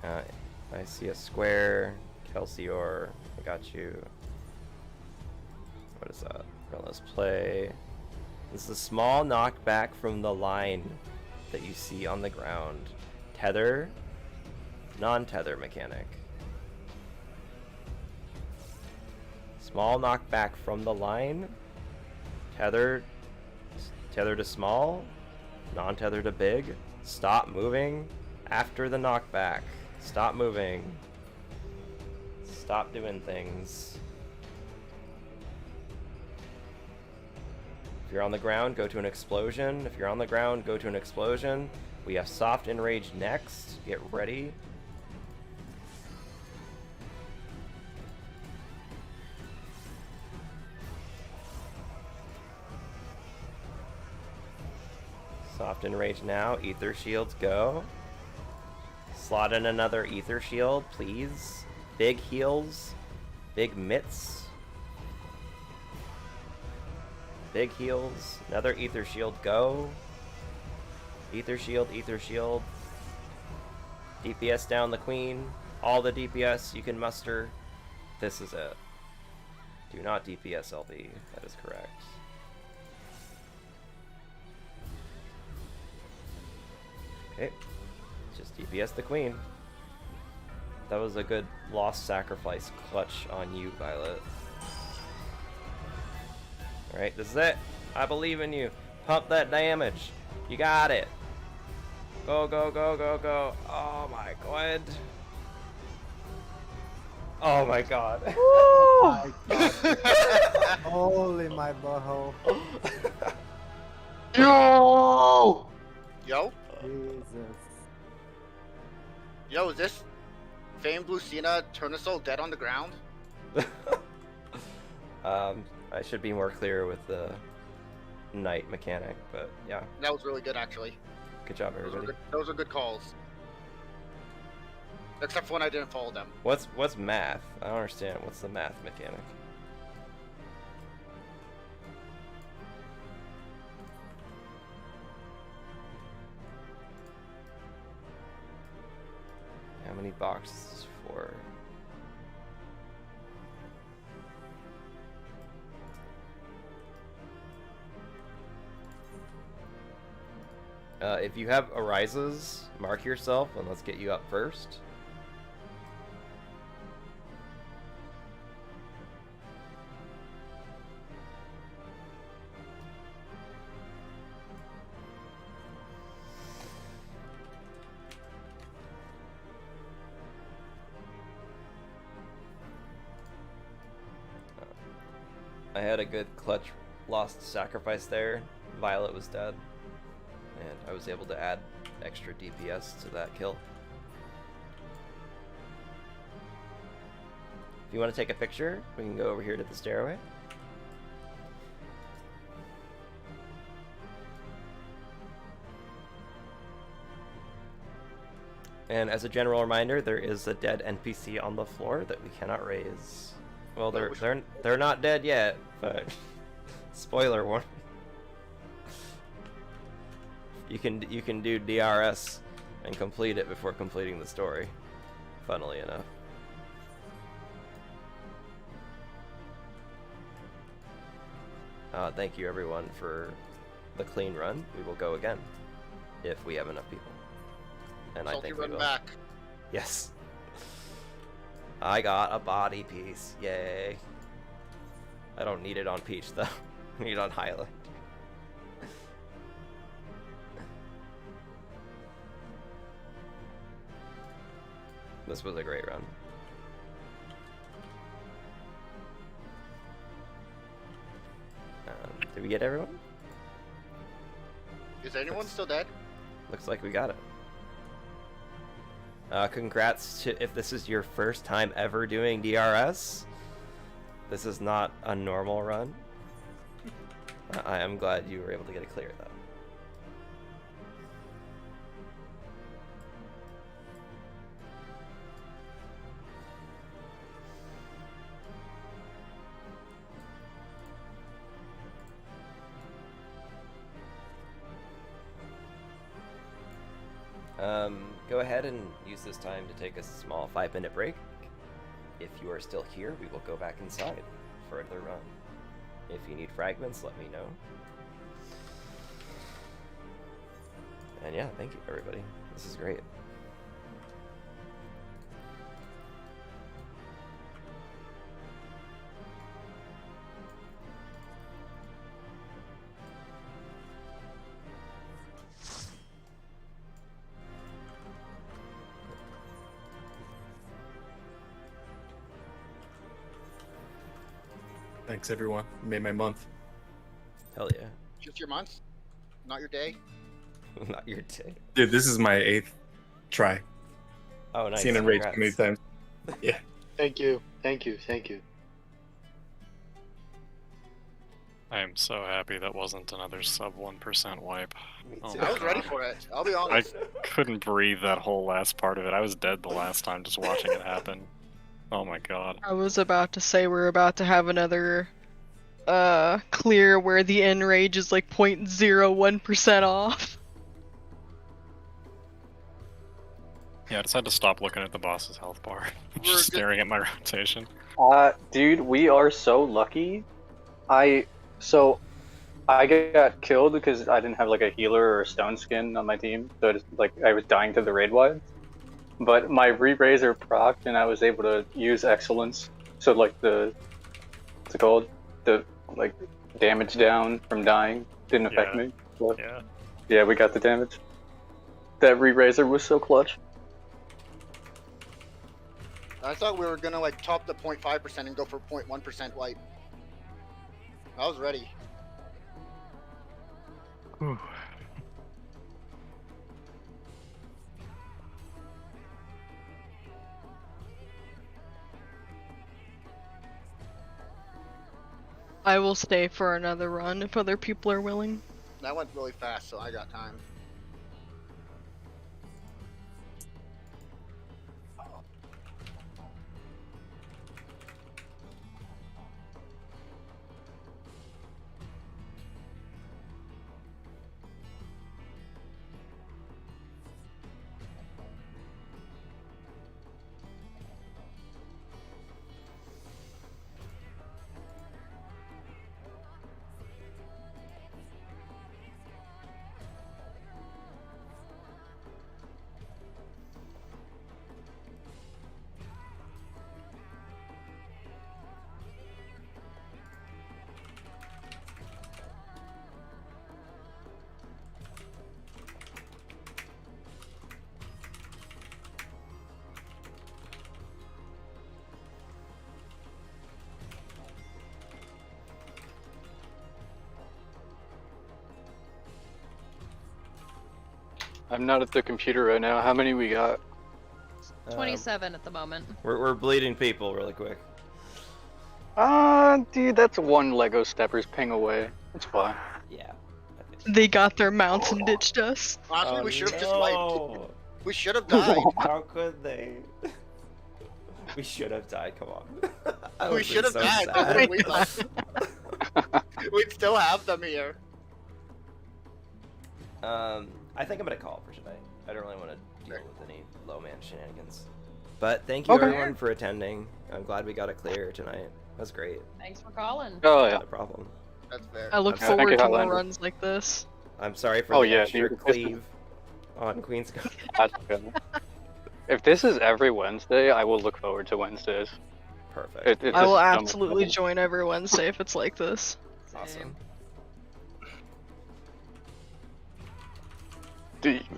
I see a square. Kelsior, I got you. What is that? Let's play. This is a small knockback from the line that you see on the ground. Tether, non-tether mechanic. Small knockback from the line. Tether to small. Non-tether to big. Stop moving after the knockback. Stop moving. Stop doing things. If you're on the ground, go to an explosion. If you're on the ground, go to an explosion. We have soft enrage next. Get ready. Soft enrage now. Ether shields go. Slot in another ether shield, please. Big heals. Big mitts. Big heals. Another ether shield go. Ether shield, ether shield. DPS down the queen. All the DPS you can muster. This is it. Do not DPS LB. That is correct. Okay. Just DPS the queen. That was a good lost sacrifice clutch on you, Violet. Alright, this is it. I believe in you. Pump that damage. You got it. Go, go, go, go, go. Oh my god. Oh my god. Oh my god. Holy my butthole. Yo! Yo? Jesus. Yo, is this famed Lucina Tournesol dead on the ground? I should be more clear with the knight mechanic, but yeah. That was really good, actually. Good job, everybody. Those are good calls. Except for when I didn't follow them. What's math? I don't understand. What's the math mechanic? How many boxes for? If you have arises, mark yourself and let's get you up first. I had a good clutch lost sacrifice there. Violet was dead. And I was able to add extra DPS to that kill. If you want to take a picture, we can go over here to the stairway. And as a general reminder, there is a dead NPC on the floor that we cannot raise. Well, they're not dead yet, but spoiler warning. You can do DRS and complete it before completing the story, funnily enough. Thank you everyone for the clean run. We will go again if we have enough people. And I think we will. Back. Yes. I got a body piece. Yay. I don't need it on Peach though. I need it on Highland. This was a great run. Did we get everyone? Is anyone still dead? Looks like we got it. Congrats to if this is your first time ever doing DRS. This is not a normal run. I am glad you were able to get it clear though. go ahead and use this time to take a small 5-minute break. If you are still here, we will go back inside for another run. If you need fragments, let me know. And yeah, thank you, everybody. This is great. Thanks, everyone. You made my month. Hell yeah. Just your month, not your day. Not your day. Dude, this is my 8th try. Oh, nice. Seen it rage Congrats. many times. Yeah. Thank you. Thank you. Thank you. I am so happy that wasn't another sub 1% wipe. Me Oh too. my I was ready God. for it. I'll be I honest. couldn't breathe that whole last part of it. I was dead the last time just watching it happen. Oh my god. I was about to say we're about to have another clear where the enrage is like 0.01% off. Yeah, I just had to stop looking at the boss's health bar. We're Just staring at my rotation. Dude, we are so lucky. I got killed because I didn't have like a healer or a stone skin on my team, so I was dying to the raid wild. But my re-raiser procced and I was able to use excellence. So like what's it called? The like damage down from dying didn't affect Yeah. me. But, Yeah. yeah, we got the damage. That re-raiser was so clutch. I thought we were gonna like top the 0.5% and go for 0.1% wipe. I was ready. Whew. I will stay for another run if other people are willing. That went really fast, so I got time. I'm not at the computer right now. How many we got? 27 at the moment. We're bleeding people really quick. Dude, that's one Lego Steppers ping away. It's fine. Yeah. I think- They got their mounts and ditched us. Honestly, Oh, we should have just wiped. no. We should have died. How could they? We should have died. Come on. I We would've should have been so died. sad. That's what we thought. We'd still have them here. I think I'm gonna call for tonight. I don't really want to deal with any low man shenanigans. But thank you Okay. everyone for attending. I'm glad we got it clear tonight. That's great. Thanks for calling. Oh yeah. No problem. That's fair. I look Okay, thank forward you, to more Highlander. runs like this. I'm sorry for Oh, the yeah, extra dude. cleave on Queen's Code. That's good. If this is every Wednesday, I will look forward to Wednesdays. Perfect. It I will just- absolutely join every Wednesday if it's like this. Awesome.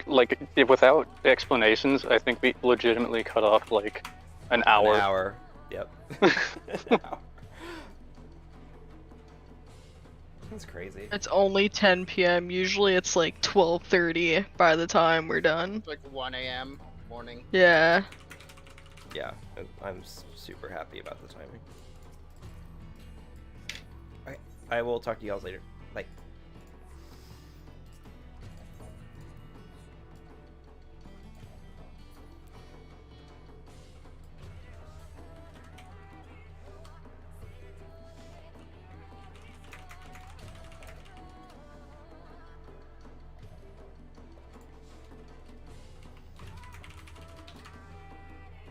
Like, without explanations, I think we legitimately cut off like an hour. An hour. Yep. An hour. That's crazy. It's only 10 p.m. Usually it's like 12:30 by the time we're done. It's like 1 a.m. morning. Yeah. Yeah, I'm super happy about the timing. Alright, I will talk to you guys later. Bye.